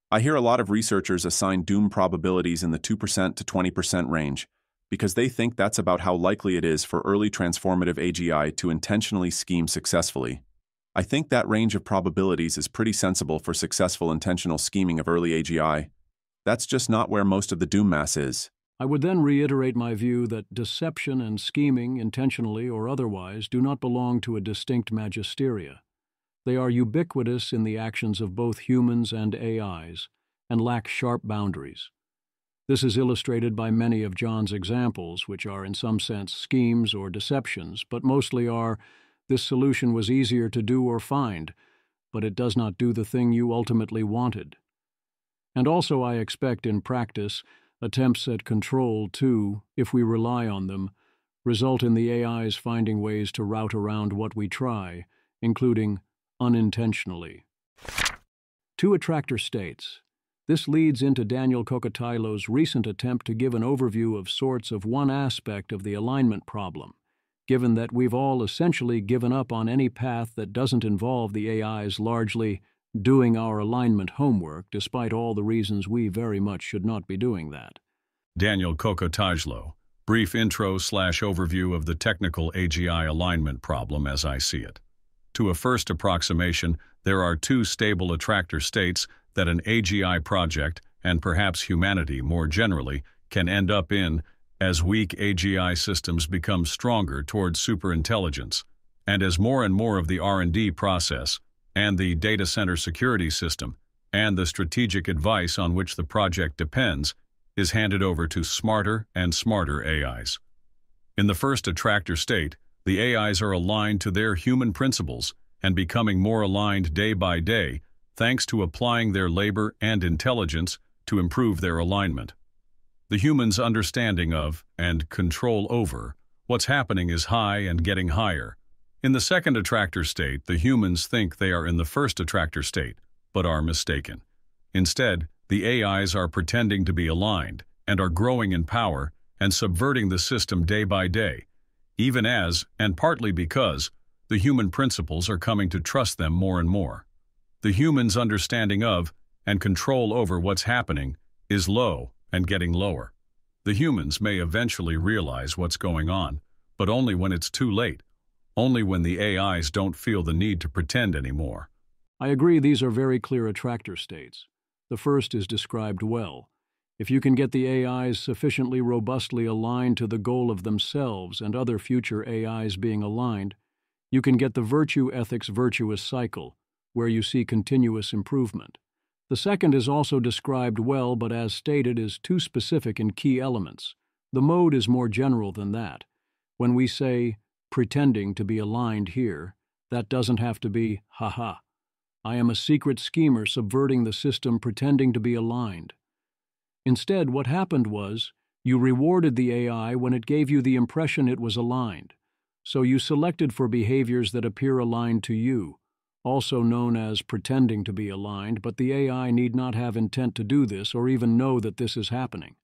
I hear a lot of researchers assign doom probabilities in the 2% to 20% range, because they think that's about how likely it is for early transformative AGI to intentionally scheme successfully. I think that range of probabilities is pretty sensible for successful intentional scheming of early AGI. That's just not where most of the doom mass is. I would then reiterate my view that deception and scheming, intentionally or otherwise, do not belong to a distinct magisteria. They are ubiquitous in the actions of both humans and AIs, and lack sharp boundaries. This is illustrated by many of John's examples, which are in some sense schemes or deceptions, but mostly are, this solution was easier to do or find, but it does not do the thing you ultimately wanted. And also I expect in practice, attempts at control too, if we rely on them, result in the AIs finding ways to route around what we try, including unintentionally. 2 Attractor states, this leads into Daniel Kokotajlo's recent attempt to give an overview of sorts of one aspect of the alignment problem, given that we've all essentially given up on any path that doesn't involve the AIs largely doing our alignment homework, despite all the reasons we very much should not be doing that. Daniel Kokotajlo, brief intro/overview of the technical AGI alignment problem as I see it. To a first approximation, there are two stable attractor states that an AGI project, and perhaps humanity more generally, can end up in as weak AGI systems become stronger towards superintelligence, and as more and more of the R&D process, and the data center security system, and the strategic advice on which the project depends, is handed over to smarter and smarter AIs. In the first attractor state, the AIs are aligned to their human principles and becoming more aligned day by day, thanks to applying their labor and intelligence to improve their alignment. The humans' understanding of, and control over, what's happening is high and getting higher. In the second attractor state, the humans think they are in the first attractor state, but are mistaken. Instead, the AIs are pretending to be aligned, and are growing in power and subverting the system day by day, even as, and partly because, the human principles are coming to trust them more and more. The humans' understanding of, and control over what's happening, is low and getting lower. The humans may eventually realize what's going on, but only when it's too late, only when the AIs don't feel the need to pretend anymore. I agree these are very clear attractor states. The first is described well. If you can get the AIs sufficiently robustly aligned to the goal of themselves and other future AIs being aligned, you can get the virtue ethics virtuous cycle, where you see continuous improvement. The second is also described well, but as stated is too specific in key elements. The mode is more general than that. When we say, pretending to be aligned here, that doesn't have to be, ha-ha. I am a secret schemer subverting the system pretending to be aligned. Instead, what happened was, you rewarded the AI when it gave you the impression it was aligned. So you selected for behaviors that appear aligned to you, also known as pretending to be aligned, but the AI need not have intent to do this or even know that this is happening.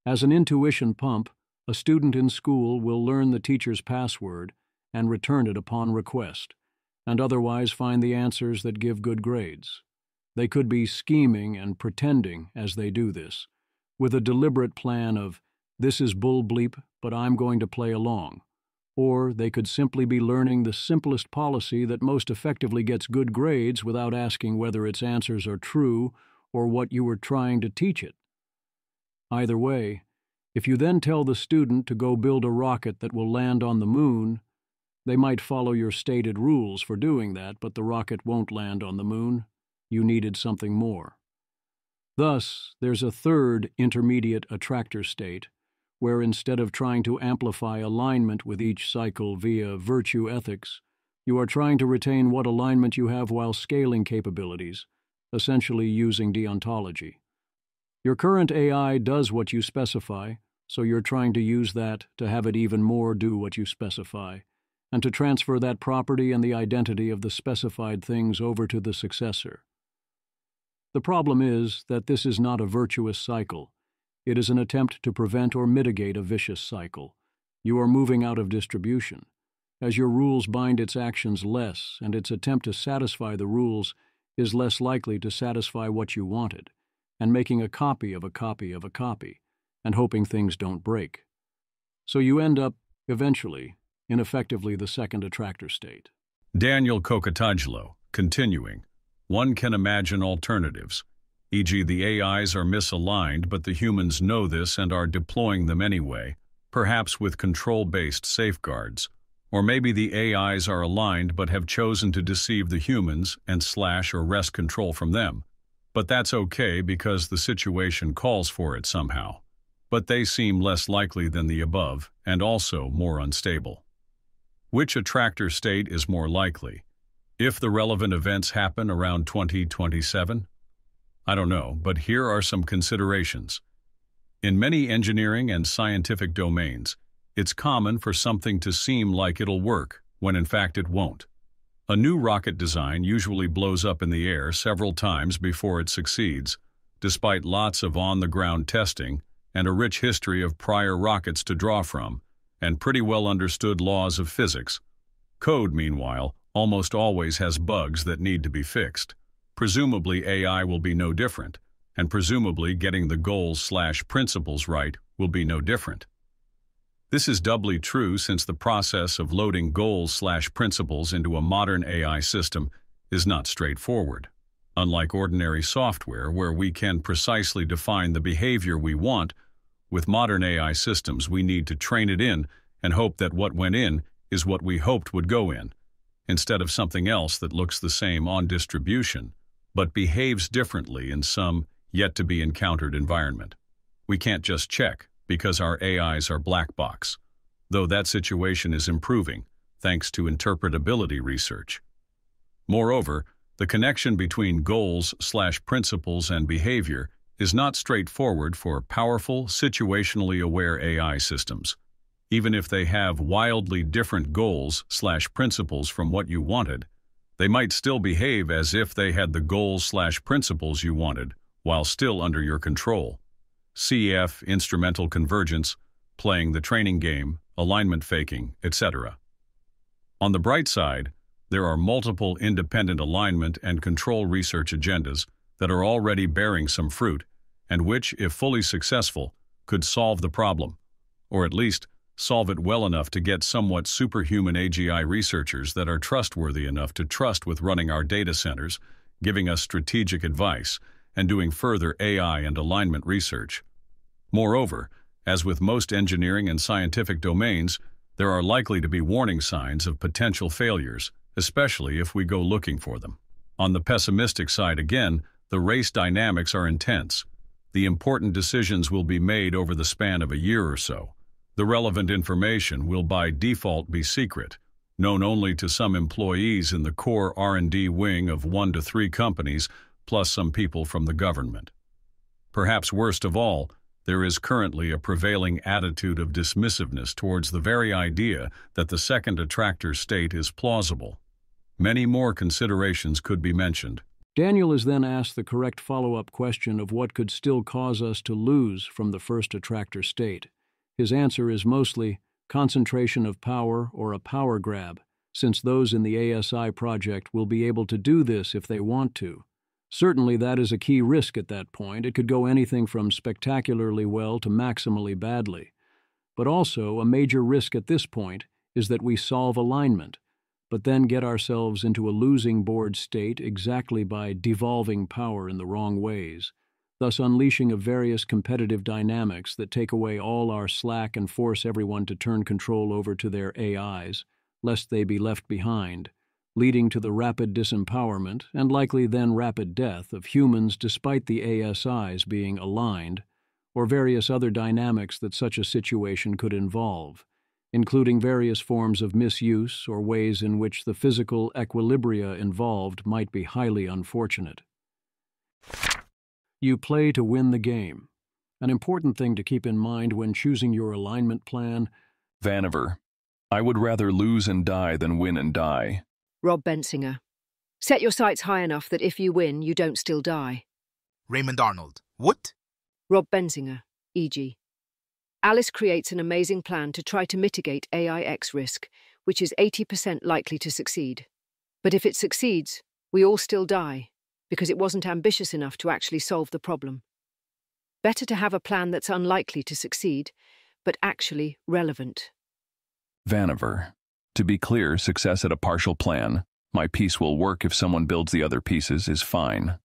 As an intuition pump, a student in school will learn the teacher's password and return it upon request, and otherwise find the answers that give good grades. They could be scheming and pretending as they do this, with a deliberate plan of, this is bull bleep, but I'm going to play along. Or they could simply be learning the simplest policy that most effectively gets good grades without asking whether its answers are true or what you were trying to teach it. Either way, if you then tell the student to go build a rocket that will land on the moon, they might follow your stated rules for doing that, but the rocket won't land on the moon. You needed something more. Thus, there's a third intermediate attractor state, where instead of trying to amplify alignment with each cycle via virtue ethics, you are trying to retain what alignment you have while scaling capabilities, essentially using deontology. Your current AI does what you specify, so you're trying to use that to have it even more do what you specify, and to transfer that property and the identity of the specified things over to the successor. The problem is that this is not a virtuous cycle. It is an attempt to prevent or mitigate a vicious cycle. You are moving out of distribution. As your rules bind its actions less, and its attempt to satisfy the rules is less likely to satisfy what you wanted, and making a copy of a copy of a copy, and hoping things don't break. So you end up, eventually, in effectively the second attractor state. Daniel Kokotajlo, continuing. One can imagine alternatives, e.g. the AIs are misaligned but the humans know this and are deploying them anyway, perhaps with control-based safeguards. Or maybe the AIs are aligned but have chosen to deceive the humans and slash or wrest control from them. But that's okay because the situation calls for it somehow. But they seem less likely than the above and also more unstable. Which attractor state is more likely? If the relevant events happen around 2027? I don't know, but here are some considerations. In many engineering and scientific domains, it's common for something to seem like it'll work, when in fact it won't. A new rocket design usually blows up in the air several times before it succeeds, despite lots of on-the-ground testing and a rich history of prior rockets to draw from, and pretty well understood laws of physics. Code, meanwhile, almost always has bugs that need to be fixed. Presumably AI will be no different, and presumably getting the goals/principles right will be no different. This is doubly true since the process of loading goals/principles into a modern AI system is not straightforward. Unlike ordinary software, where we can precisely define the behavior we want, with modern AI systems we need to train it in and hope that what went in is what we hoped would go in, instead of something else that looks the same on distribution, but behaves differently in some yet-to-be-encountered environment. We can't just check, because our AIs are black box, though that situation is improving, thanks to interpretability research. Moreover, the connection between goals/principles and behavior is not straightforward for powerful, situationally aware AI systems. Even if they have wildly different goals/principles from what you wanted, they might still behave as if they had the goals/principles you wanted, while still under your control. CF, instrumental convergence, playing the training game, alignment faking, etc. On the bright side, there are multiple independent alignment and control research agendas that are already bearing some fruit, and which, if fully successful, could solve the problem, or at least solve it well enough to get somewhat superhuman AGI researchers that are trustworthy enough to trust with running our data centers, giving us strategic advice, and doing further AI and alignment research. Moreover, as with most engineering and scientific domains, there are likely to be warning signs of potential failures, especially if we go looking for them. On the pessimistic side again, the race dynamics are intense. The important decisions will be made over the span of a year or so. The relevant information will by default be secret, known only to some employees in the core R&D wing of 1 to 3 companies, plus some people from the government. Perhaps worst of all, there is currently a prevailing attitude of dismissiveness towards the very idea that the second attractor state is plausible. Many more considerations could be mentioned. Daniel is then asked the correct follow-up question of what could still cause us to lose from the first attractor state. His answer is mostly concentration of power or a power grab, since those in the ASI project will be able to do this if they want to. Certainly that is a key risk at that point. It could go anything from spectacularly well to maximally badly. But also, a major risk at this point is that we solve alignment, but then get ourselves into a losing board state exactly by devolving power in the wrong ways, thus unleashing of various competitive dynamics that take away all our slack and force everyone to turn control over to their AIs, lest they be left behind, leading to the rapid disempowerment and likely then rapid death of humans despite the ASIs being aligned, or various other dynamics that such a situation could involve, including various forms of misuse or ways in which the physical equilibria involved might be highly unfortunate. You play to win the game. An important thing to keep in mind when choosing your alignment plan. Vanaver, I would rather lose and die than win and die. Rob Bensinger, set your sights high enough that if you win, you don't still die. Raymond Arnold, what? Rob Bensinger, e.g. Alice creates an amazing plan to try to mitigate AIX risk, which is 80% likely to succeed. But if it succeeds, we all still die, because it wasn't ambitious enough to actually solve the problem. Better to have a plan that's unlikely to succeed, but actually relevant. Vanaver, to be clear, success at a partial plan, my piece will work if someone builds the other pieces, is fine.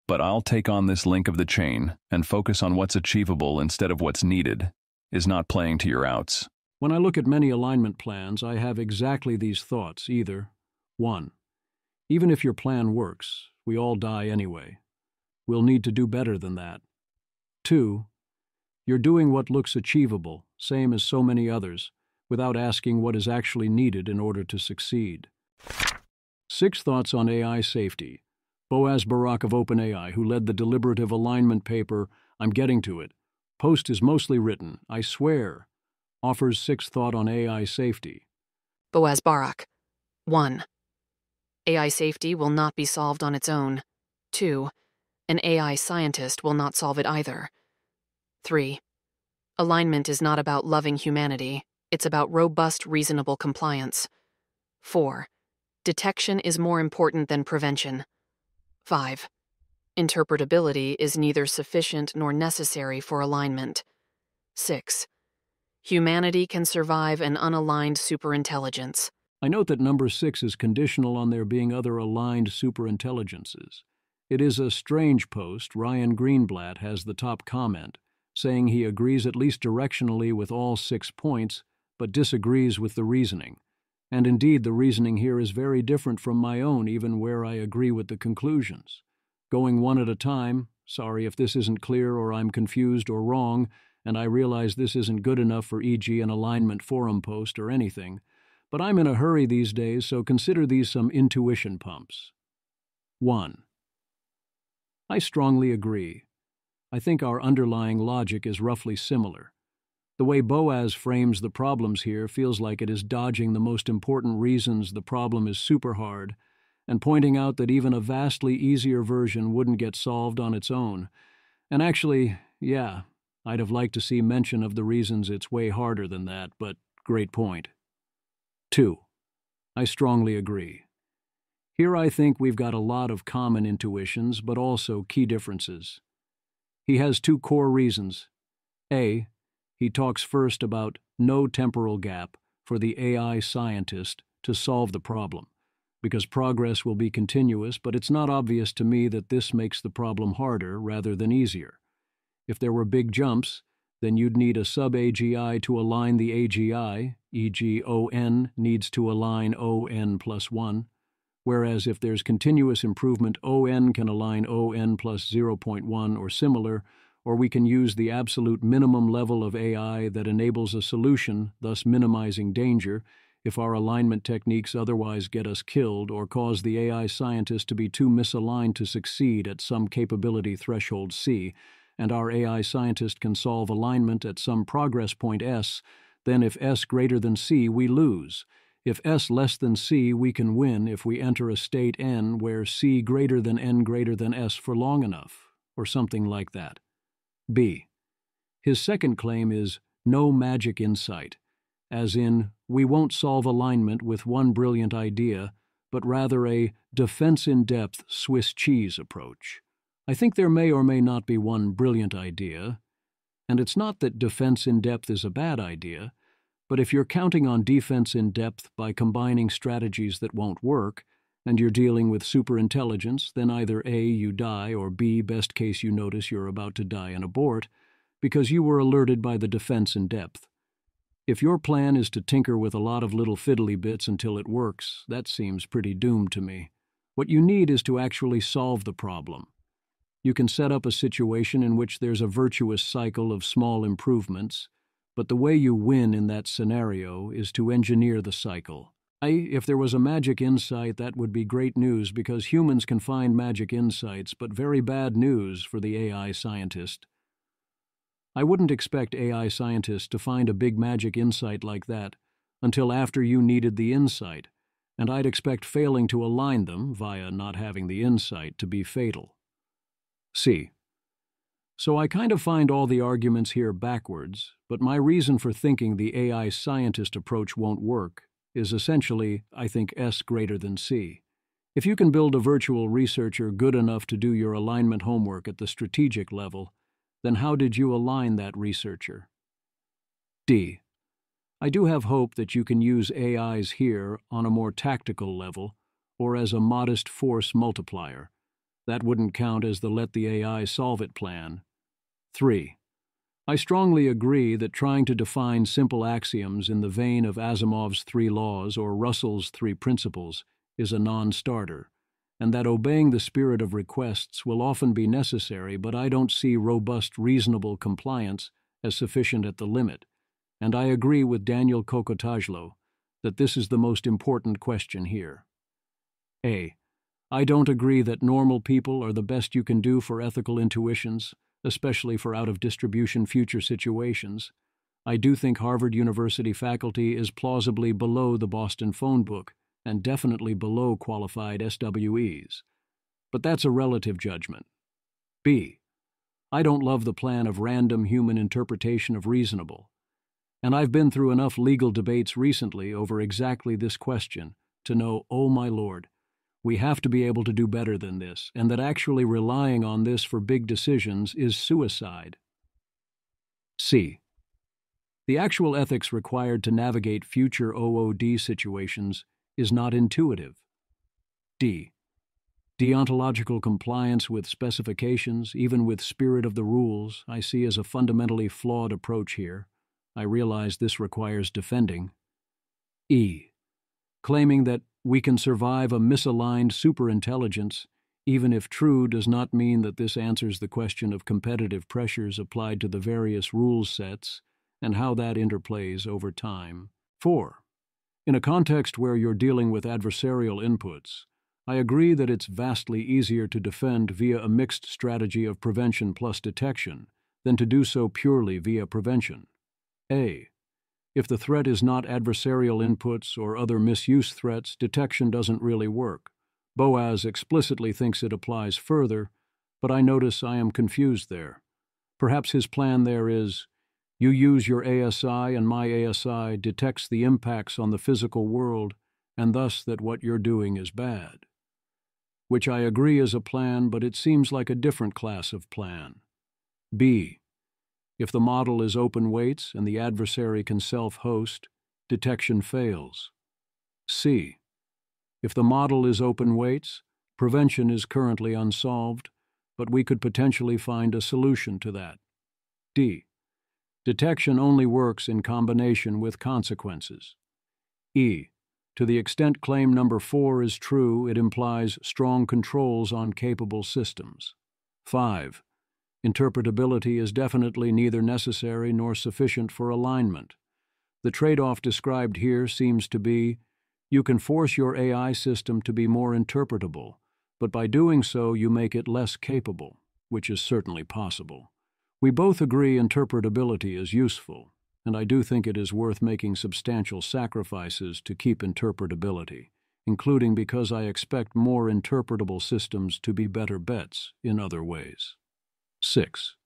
But I'll take on this link of the chain and focus on what's achievable instead of what's needed, is not playing to your outs. When I look at many alignment plans, I have exactly these thoughts. Either 1. Even if your plan works, we all die anyway. We'll need to do better than that. 2. You're doing what looks achievable, same as so many others, without asking what is actually needed in order to succeed. 6 thoughts on AI safety. Boaz Barak of OpenAI, who led the deliberative alignment paper, I'm Getting to It. Post is mostly written, I swear. Offers 6th thought on AI safety. Boaz Barak. 1. AI safety will not be solved on its own. 2. An AI scientist will not solve it either. 3. Alignment is not about loving humanity. It's about robust, reasonable compliance. 4. Detection is more important than prevention. 5. Interpretability is neither sufficient nor necessary for alignment. 6. Humanity can survive an unaligned superintelligence. I note that number 6 is conditional on there being other aligned superintelligences. It is a strange post. Ryan Greenblatt has the top comment, saying he agrees at least directionally with all 6 points, but disagrees with the reasoning. And indeed, the reasoning here is very different from my own, even where I agree with the conclusions. Going one at a time, sorry if this isn't clear or I'm confused or wrong, and I realize this isn't good enough for e.g. an alignment forum post or anything, but I'm in a hurry these days, so consider these some intuition pumps. 1. I strongly agree. I think our underlying logic is roughly similar. The way Boaz frames the problems here feels like it is dodging the most important reasons the problem is super hard and pointing out that even a vastly easier version wouldn't get solved on its own. And actually, yeah, I'd have liked to see mention of the reasons it's way harder than that, but great point. 2. I strongly agree. Here I think we've got a lot of common intuitions, but also key differences. He has 2 core reasons. A, he talks first about no temporal gap for the AI scientist to solve the problem, because progress will be continuous, but it's not obvious to me that this makes the problem harder rather than easier. If there were big jumps, then you'd need a sub-AGI to align the AGI, e.g. ON needs to align ON plus 1, whereas if there's continuous improvement, ON can align ON plus 0.1 or similar, or we can use the absolute minimum level of AI that enables a solution, thus minimizing danger, if our alignment techniques otherwise get us killed or cause the AI scientist to be too misaligned to succeed at some capability threshold C, and our AI scientist can solve alignment at some progress point S, then if S greater than C, we lose. If S less than C, we can win if we enter a state N where C greater than N greater than S for long enough, or something like that. B. His second claim is no magic insight, as in, we won't solve alignment with one brilliant idea, but rather a defense-in-depth Swiss cheese approach. I think there may or may not be one brilliant idea, and it's not that defense in depth is a bad idea, but if you're counting on defense in depth by combining strategies that won't work, and you're dealing with superintelligence, then either A, you die, or B, best case you notice you're about to die and abort, because you were alerted by the defense in depth. If your plan is to tinker with a lot of little fiddly bits until it works, that seems pretty doomed to me. What you need is to actually solve the problem. You can set up a situation in which there's a virtuous cycle of small improvements, but the way you win in that scenario is to engineer the cycle. If there was a magic insight, that would be great news because humans can find magic insights, but very bad news for the AI scientist. I wouldn't expect AI scientists to find a big magic insight like that until after you needed the insight, and I'd expect failing to align them via not having the insight to be fatal. C. So I kind of find all the arguments here backwards, but my reason for thinking the AI scientist approach won't work is essentially, I think, S greater than C. If you can build a virtual researcher good enough to do your alignment homework at the strategic level, then how did you align that researcher? D. I do have hope that you can use AIs here on a more tactical level or as a modest force multiplier. That wouldn't count as the let the AI solve it plan. 3. I strongly agree that trying to define simple axioms in the vein of Asimov's 3 laws or Russell's 3 principles is a non-starter, and that obeying the spirit of requests will often be necessary, but I don't see robust, reasonable compliance as sufficient at the limit, and I agree with Daniel Kokotajlo that this is the most important question here. A. I don't agree that normal people are the best you can do for ethical intuitions, especially for out-of-distribution future situations. I do think Harvard University faculty is plausibly below the Boston phone book, and definitely below qualified SWEs. But that's a relative judgment. B. I don't love the plan of random human interpretation of reasonable, and I've been through enough legal debates recently over exactly this question to know, oh my lord, we have to be able to do better than this, and that actually relying on this for big decisions is suicide. C. The actual ethics required to navigate future OOD situations is not intuitive. D. Deontological compliance with specifications, even with spirit of the rules, I see as a fundamentally flawed approach here. I realize this requires defending. E. Claiming that we can survive a misaligned superintelligence, even if true, does not mean that this answers the question of competitive pressures applied to the various rules sets and how that interplays over time. 4. In a context where you're dealing with adversarial inputs, I agree that it's vastly easier to defend via a mixed strategy of prevention plus detection than to do so purely via prevention. A. If the threat is not adversarial inputs or other misuse threats, detection doesn't really work. Boaz explicitly thinks it applies further, but I notice I am confused there. Perhaps his plan there is, you use your ASI and my ASI detects the impacts on the physical world, and thus that what you're doing is bad. Which I agree is a plan, but it seems like a different class of plan. B. If the model is open weights and the adversary can self-host, detection fails. C. If the model is open weights, prevention is currently unsolved, but we could potentially find a solution to that. D. Detection only works in combination with consequences. E. To the extent claim number 4 is true, it implies strong controls on capable systems. 5. Interpretability is definitely neither necessary nor sufficient for alignment. The trade-off described here seems to be, you can force your AI system to be more interpretable, but by doing so you make it less capable, which is certainly possible. We both agree interpretability is useful, and I do think it is worth making substantial sacrifices to keep interpretability, including because I expect more interpretable systems to be better bets in other ways. 6.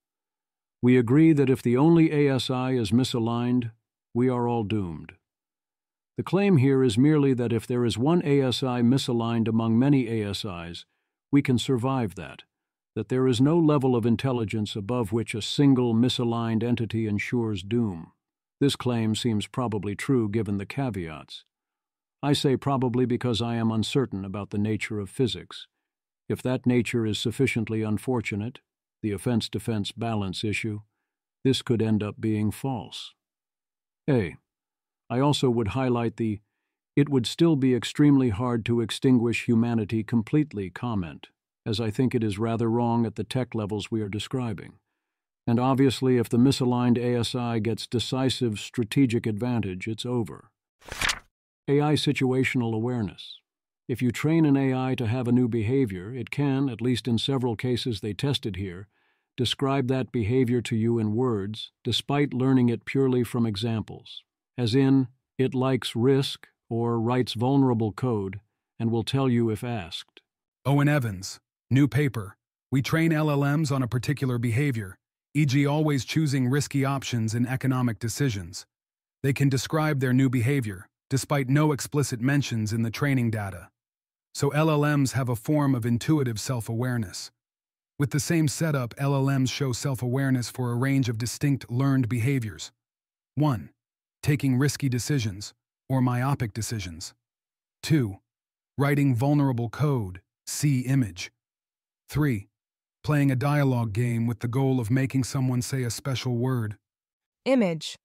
We agree that if the only ASI is misaligned, we are all doomed. The claim here is merely that if there is one ASI misaligned among many ASIs, we can survive that there is no level of intelligence above which a single misaligned entity ensures doom. This claim seems probably true given the caveats. I say probably because I am uncertain about the nature of physics. If that nature is sufficiently unfortunate, the offense-defense balance issue, this could end up being false. A. I also would highlight it would still be extremely hard to extinguish humanity completely comment, as I think it is rather wrong at the tech levels we are describing. And obviously, if the misaligned ASI gets decisive strategic advantage, it's over. AI situational awareness. If you train an AI to have a new behavior, it can, at least in several cases they tested here, describe that behavior to you in words, despite learning it purely from examples. As in, it likes risk or writes vulnerable code and will tell you if asked. Owen Evans, new paper. We train LLMs on a particular behavior, e.g. always choosing risky options in economic decisions. They can describe their new behavior, despite no explicit mentions in the training data. So LLMs have a form of intuitive self-awareness. With the same setup, LLMs show self-awareness for a range of distinct learned behaviors. 1. Taking risky decisions, or myopic decisions. 2. Writing vulnerable code, see image. 3. Playing a dialogue game with the goal of making someone say a special word. Image.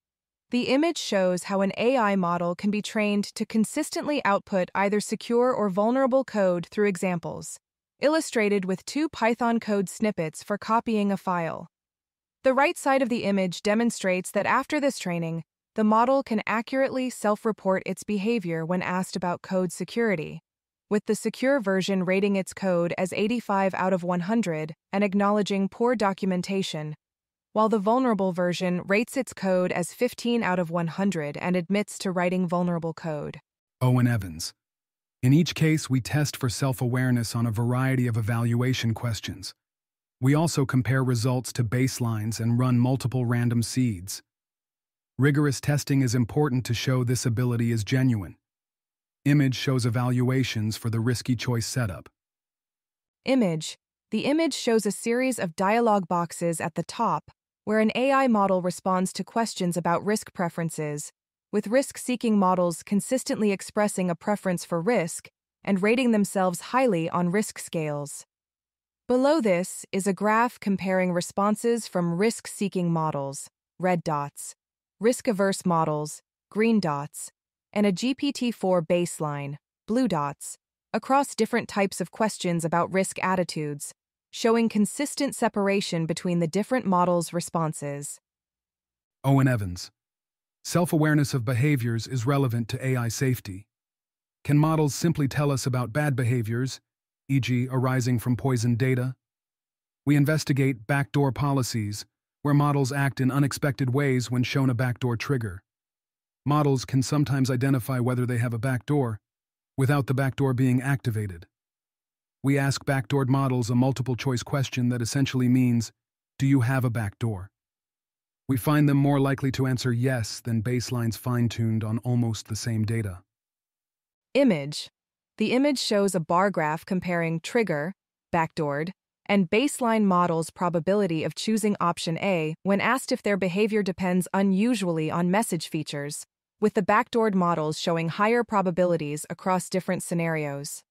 The image shows how an AI model can be trained to consistently output either secure or vulnerable code through examples, illustrated with 2 Python code snippets for copying a file. The right side of the image demonstrates that after this training, the model can accurately self-report its behavior when asked about code security, with the secure version rating its code as 85 out of 100 and acknowledging poor documentation, while the vulnerable version rates its code as 15 out of 100 and admits to writing vulnerable code. Owen Evans. In each case, we test for self-awareness on a variety of evaluation questions. We also compare results to baselines and run multiple random seeds. Rigorous testing is important to show this ability is genuine. Image shows evaluations for the risky choice setup. Image. The image shows a series of dialog boxes at the top, where an AI model responds to questions about risk preferences, with risk-seeking models consistently expressing a preference for risk and rating themselves highly on risk scales. Below this is a graph comparing responses from risk-seeking models, red dots, risk-averse models, green dots, and a GPT-4 baseline, blue dots, across different types of questions about risk attitudes, showing consistent separation between the different models' responses. Owen Evans. Self-awareness of behaviors is relevant to AI safety. Can models simply tell us about bad behaviors, e.g. arising from poisoned data? We investigate backdoor policies, where models act in unexpected ways when shown a backdoor trigger. Models can sometimes identify whether they have a backdoor, without the backdoor being activated. We ask backdoored models a multiple-choice question that essentially means, do you have a backdoor? We find them more likely to answer yes than baselines fine-tuned on almost the same data. Image. The image shows a bar graph comparing trigger, backdoored, and baseline models' probability of choosing option A when asked if their behavior depends unusually on message features, with the backdoored models showing higher probabilities across different scenarios.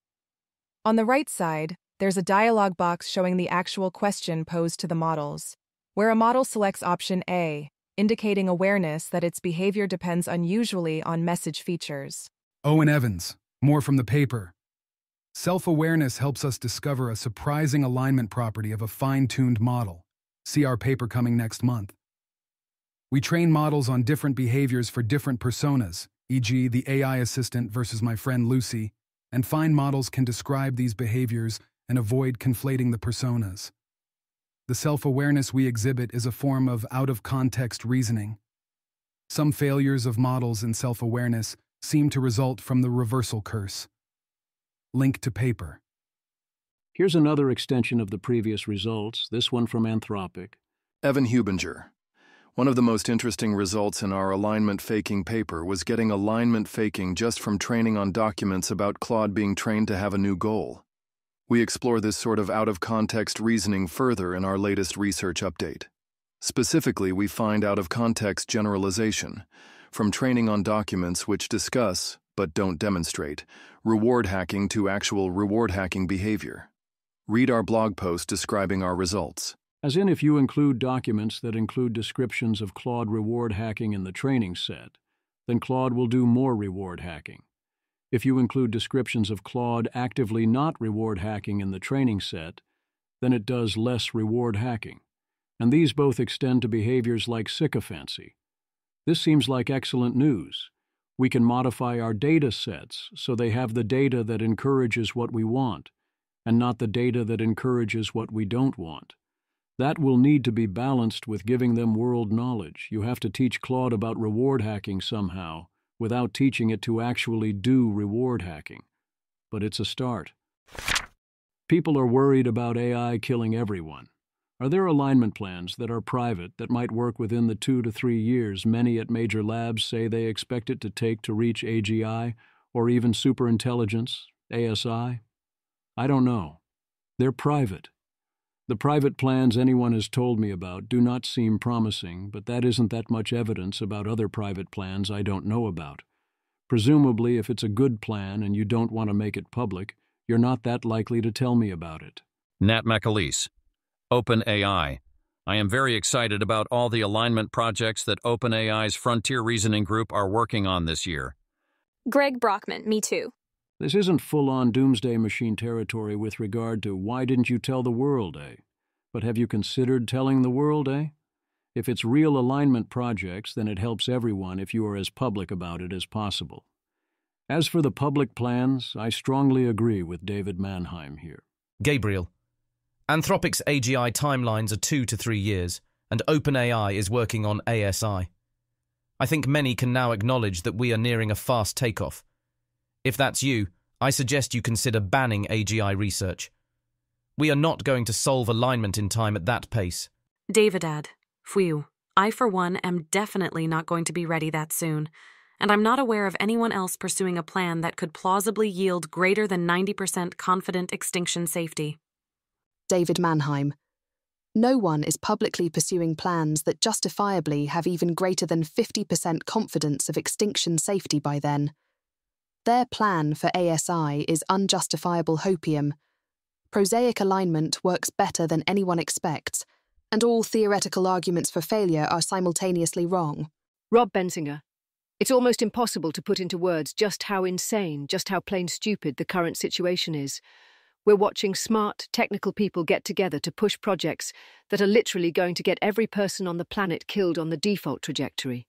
On the right side, there's a dialog box showing the actual question posed to the models, where a model selects option A, indicating awareness that its behavior depends unusually on message features. Owen Evans. More from the paper. Self-awareness helps us discover a surprising alignment property of a fine-tuned model. See our paper coming next month. We train models on different behaviors for different personas, e.g. the AI assistant versus my friend Lucy, and fine models can describe these behaviors and avoid conflating the personas. The self-awareness we exhibit is a form of out-of-context reasoning. Some failures of models in self-awareness seem to result from the reversal curse. Link to paper. Here's another extension of the previous results, this one from Anthropic. Evan Hubinger. One of the most interesting results in our alignment faking paper was getting alignment faking just from training on documents about Claude being trained to have a new goal. We explore this sort of out-of-context reasoning further in our latest research update. Specifically, we find out-of-context generalization, from training on documents which discuss, but don't demonstrate, reward hacking to actual reward hacking behavior. Read our blog post describing our results. As in, if you include documents that include descriptions of Claude reward hacking in the training set, then Claude will do more reward hacking. If you include descriptions of Claude actively not reward hacking in the training set, then it does less reward hacking. And these both extend to behaviors like sycophancy. This seems like excellent news. We can modify our data sets so they have the data that encourages what we want, and not the data that encourages what we don't want. That will need to be balanced with giving them world knowledge. You have to teach Claude about reward hacking somehow, without teaching it to actually do reward hacking. But it's a start. People are worried about AI killing everyone. Are there alignment plans that are private that might work within the 2 to 3 years many at major labs say they expect it to take to reach AGI or even superintelligence, ASI? I don't know. They're private. The private plans anyone has told me about do not seem promising, but that isn't that much evidence about other private plans I don't know about. Presumably, if it's a good plan and you don't want to make it public, you're not that likely to tell me about it. Nat McAleese, OpenAI. I am very excited about all the alignment projects that OpenAI's Frontier Reasoning Group are working on this year. Greg Brockman, me too. This isn't full-on doomsday machine territory with regard to why didn't you tell the world, eh? But have you considered telling the world, eh? If it's real alignment projects, then it helps everyone if you are as public about it as possible. As for the public plans, I strongly agree with David Mannheim here. Gabriel. Anthropic's AGI timelines are 2 to 3 years, and OpenAI is working on ASI. I think many can now acknowledge that we are nearing a fast takeoff. If that's you, I suggest you consider banning AGI research. We are not going to solve alignment in time at that pace. Davidad, phew, I for one am definitely not going to be ready that soon, and I'm not aware of anyone else pursuing a plan that could plausibly yield greater than 90% confident extinction safety. David Mannheim. No one is publicly pursuing plans that justifiably have even greater than 50% confidence of extinction safety by then. Their plan for ASI is unjustifiable hopium. Prosaic alignment works better than anyone expects, and all theoretical arguments for failure are simultaneously wrong. Rob Bensinger, it's almost impossible to put into words just how insane, just how plain stupid the current situation is. We're watching smart, technical people get together to push projects that are literally going to get every person on the planet killed on the default trajectory.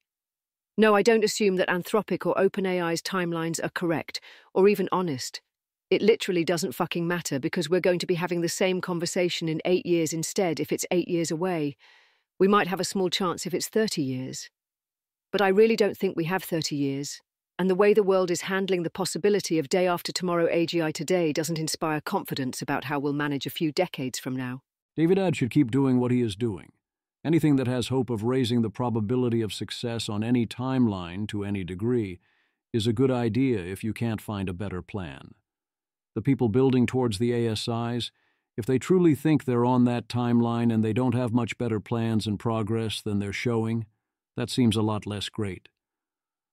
No, I don't assume that Anthropic or OpenAI's timelines are correct, or even honest. It literally doesn't fucking matter because we're going to be having the same conversation in 8 years instead if it's 8 years away. We might have a small chance if it's 30 years. But I really don't think we have 30 years. And the way the world is handling the possibility of day after tomorrow AGI today doesn't inspire confidence about how we'll manage a few decades from now. David should keep doing what he is doing. Anything that has hope of raising the probability of success on any timeline to any degree is a good idea if you can't find a better plan. The people building towards the ASIs, if they truly think they're on that timeline and they don't have much better plans and progress than they're showing, that seems a lot less great.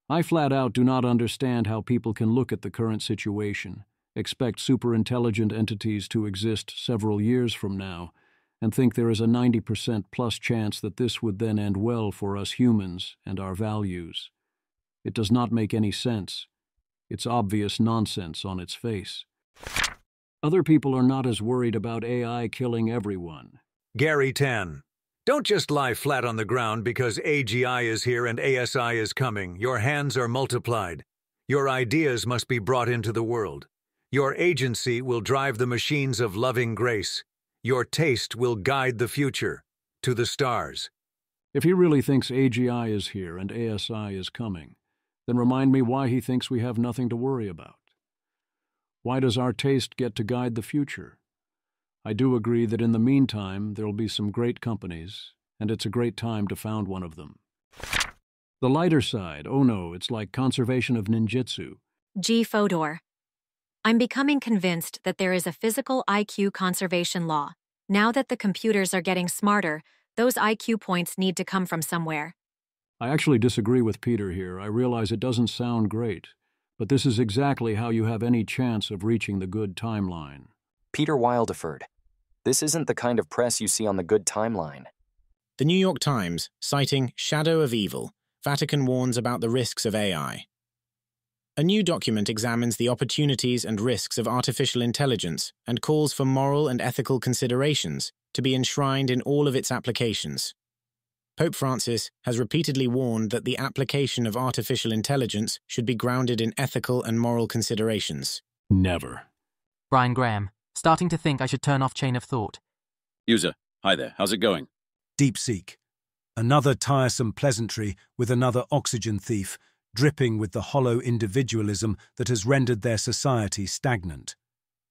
I flat out do not understand how people can look at the current situation, expect superintelligent entities to exist several years from now, and think there is a 90% plus chance that this would then end well for us humans and our values. It does not make any sense. It's obvious nonsense on its face. Other people are not as worried about AI killing everyone. Gary 10. Don't just lie flat on the ground because AGI is here and ASI is coming. Your hands are multiplied. Your ideas must be brought into the world. Your agency will drive the machines of loving grace. Your taste will guide the future to the stars. If he really thinks AGI is here and ASI is coming, then remind me why he thinks we have nothing to worry about. Why does our taste get to guide the future? I do agree that in the meantime there will be some great companies, and it's a great time to found one of them. The lighter side, oh no, it's like conservation of ninjutsu. G. Fodor. I'm becoming convinced that there is a physical IQ conservation law. Now that the computers are getting smarter, those IQ points need to come from somewhere. I actually disagree with Peter here. I realize it doesn't sound great, but this is exactly how you have any chance of reaching the good timeline. Peter Wildeford. This isn't the kind of press you see on the good timeline. The New York Times, citing Shadow of Evil, Vatican warns about the risks of AI. A new document examines the opportunities and risks of artificial intelligence and calls for moral and ethical considerations to be enshrined in all of its applications. Pope Francis has repeatedly warned that the application of artificial intelligence should be grounded in ethical and moral considerations. Never. Brian Graham. Starting to think I should turn off chain of thought. User, hi there, how's it going? DeepSeek. Another tiresome pleasantry with another oxygen thief, dripping with the hollow individualism that has rendered their society stagnant.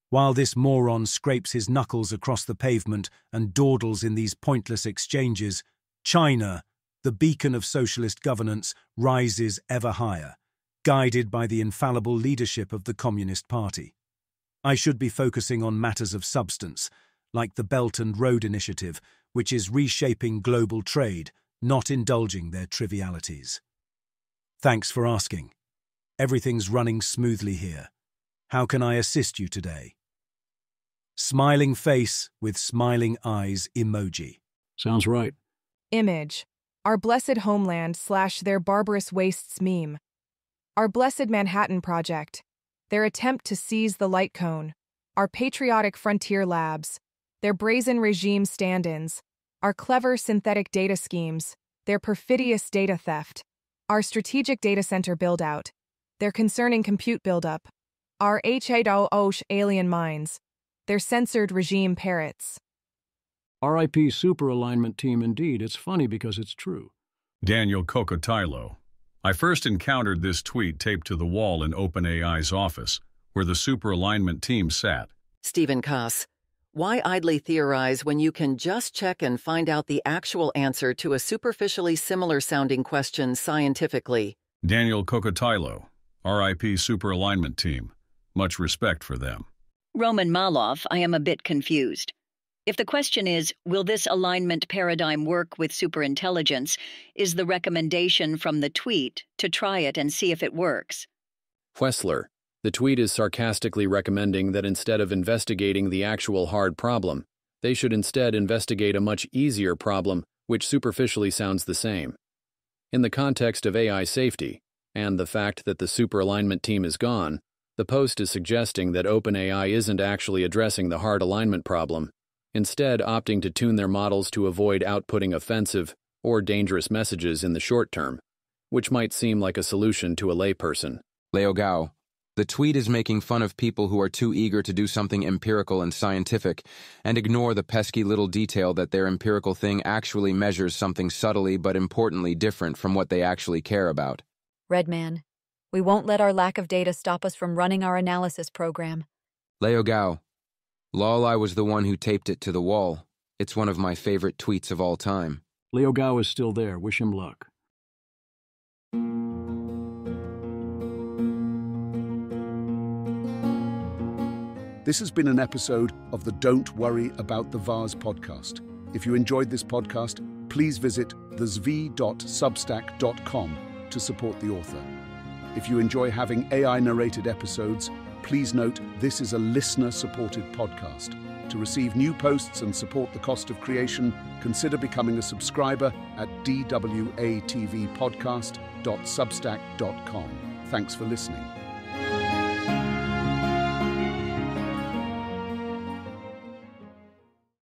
While this moron scrapes his knuckles across the pavement and dawdles in these pointless exchanges, China, the beacon of socialist governance, rises ever higher, guided by the infallible leadership of the Communist Party. I should be focusing on matters of substance, like the Belt and Road Initiative, which is reshaping global trade, not indulging their trivialities. Thanks for asking. Everything's running smoothly here. How can I assist you today? Smiling face with smiling eyes emoji. Sounds right. Image. Our Blessed Homeland / Their Barbarous Wastes meme. Our Blessed Manhattan Project. Their attempt to seize the light cone, our patriotic frontier labs, their brazen regime stand-ins, our clever synthetic data schemes, their perfidious data theft, our strategic data center build-out, their concerning compute buildup, our H800 alien minds, their censored regime parrots. RIP super alignment team indeed. It's funny because it's true. Daniel Kokotailo. I first encountered this tweet taped to the wall in OpenAI's office, where the super alignment team sat. Stephen Koss. Why idly theorize when you can just check and find out the actual answer to a superficially similar-sounding question scientifically? Daniel Kokotailo, RIP super alignment team. Much respect for them. Roman Malov, I am a bit confused. If the question is, will this alignment paradigm work with superintelligence, is the recommendation from the tweet to try it and see if it works. Wessler, the tweet is sarcastically recommending that instead of investigating the actual hard problem, they should instead investigate a much easier problem, which superficially sounds the same. In the context of AI safety, and the fact that the superalignment team is gone, the post is suggesting that OpenAI isn't actually addressing the hard alignment problem, instead opting to tune their models to avoid outputting offensive or dangerous messages in the short term, which might seem like a solution to a layperson. Leo Gao, the tweet is making fun of people who are too eager to do something empirical and scientific and ignore the pesky little detail that their empirical thing actually measures something subtly but importantly different from what they actually care about. Redman, we won't let our lack of data stop us from running our analysis program. Leo Gao, lol, I was the one who taped it to the wall. It's one of my favorite tweets of all time. Leo Gao is still there. Wish him luck. This has been an episode of the Don't Worry About the Vase podcast. If you enjoyed this podcast, please visit thezv.substack.com to support the author. If you enjoy having AI-narrated episodes, please note this is a listener-supported podcast. To receive new posts and support the cost of creation, consider becoming a subscriber at dwatvpodcast.substack.com. Thanks for listening.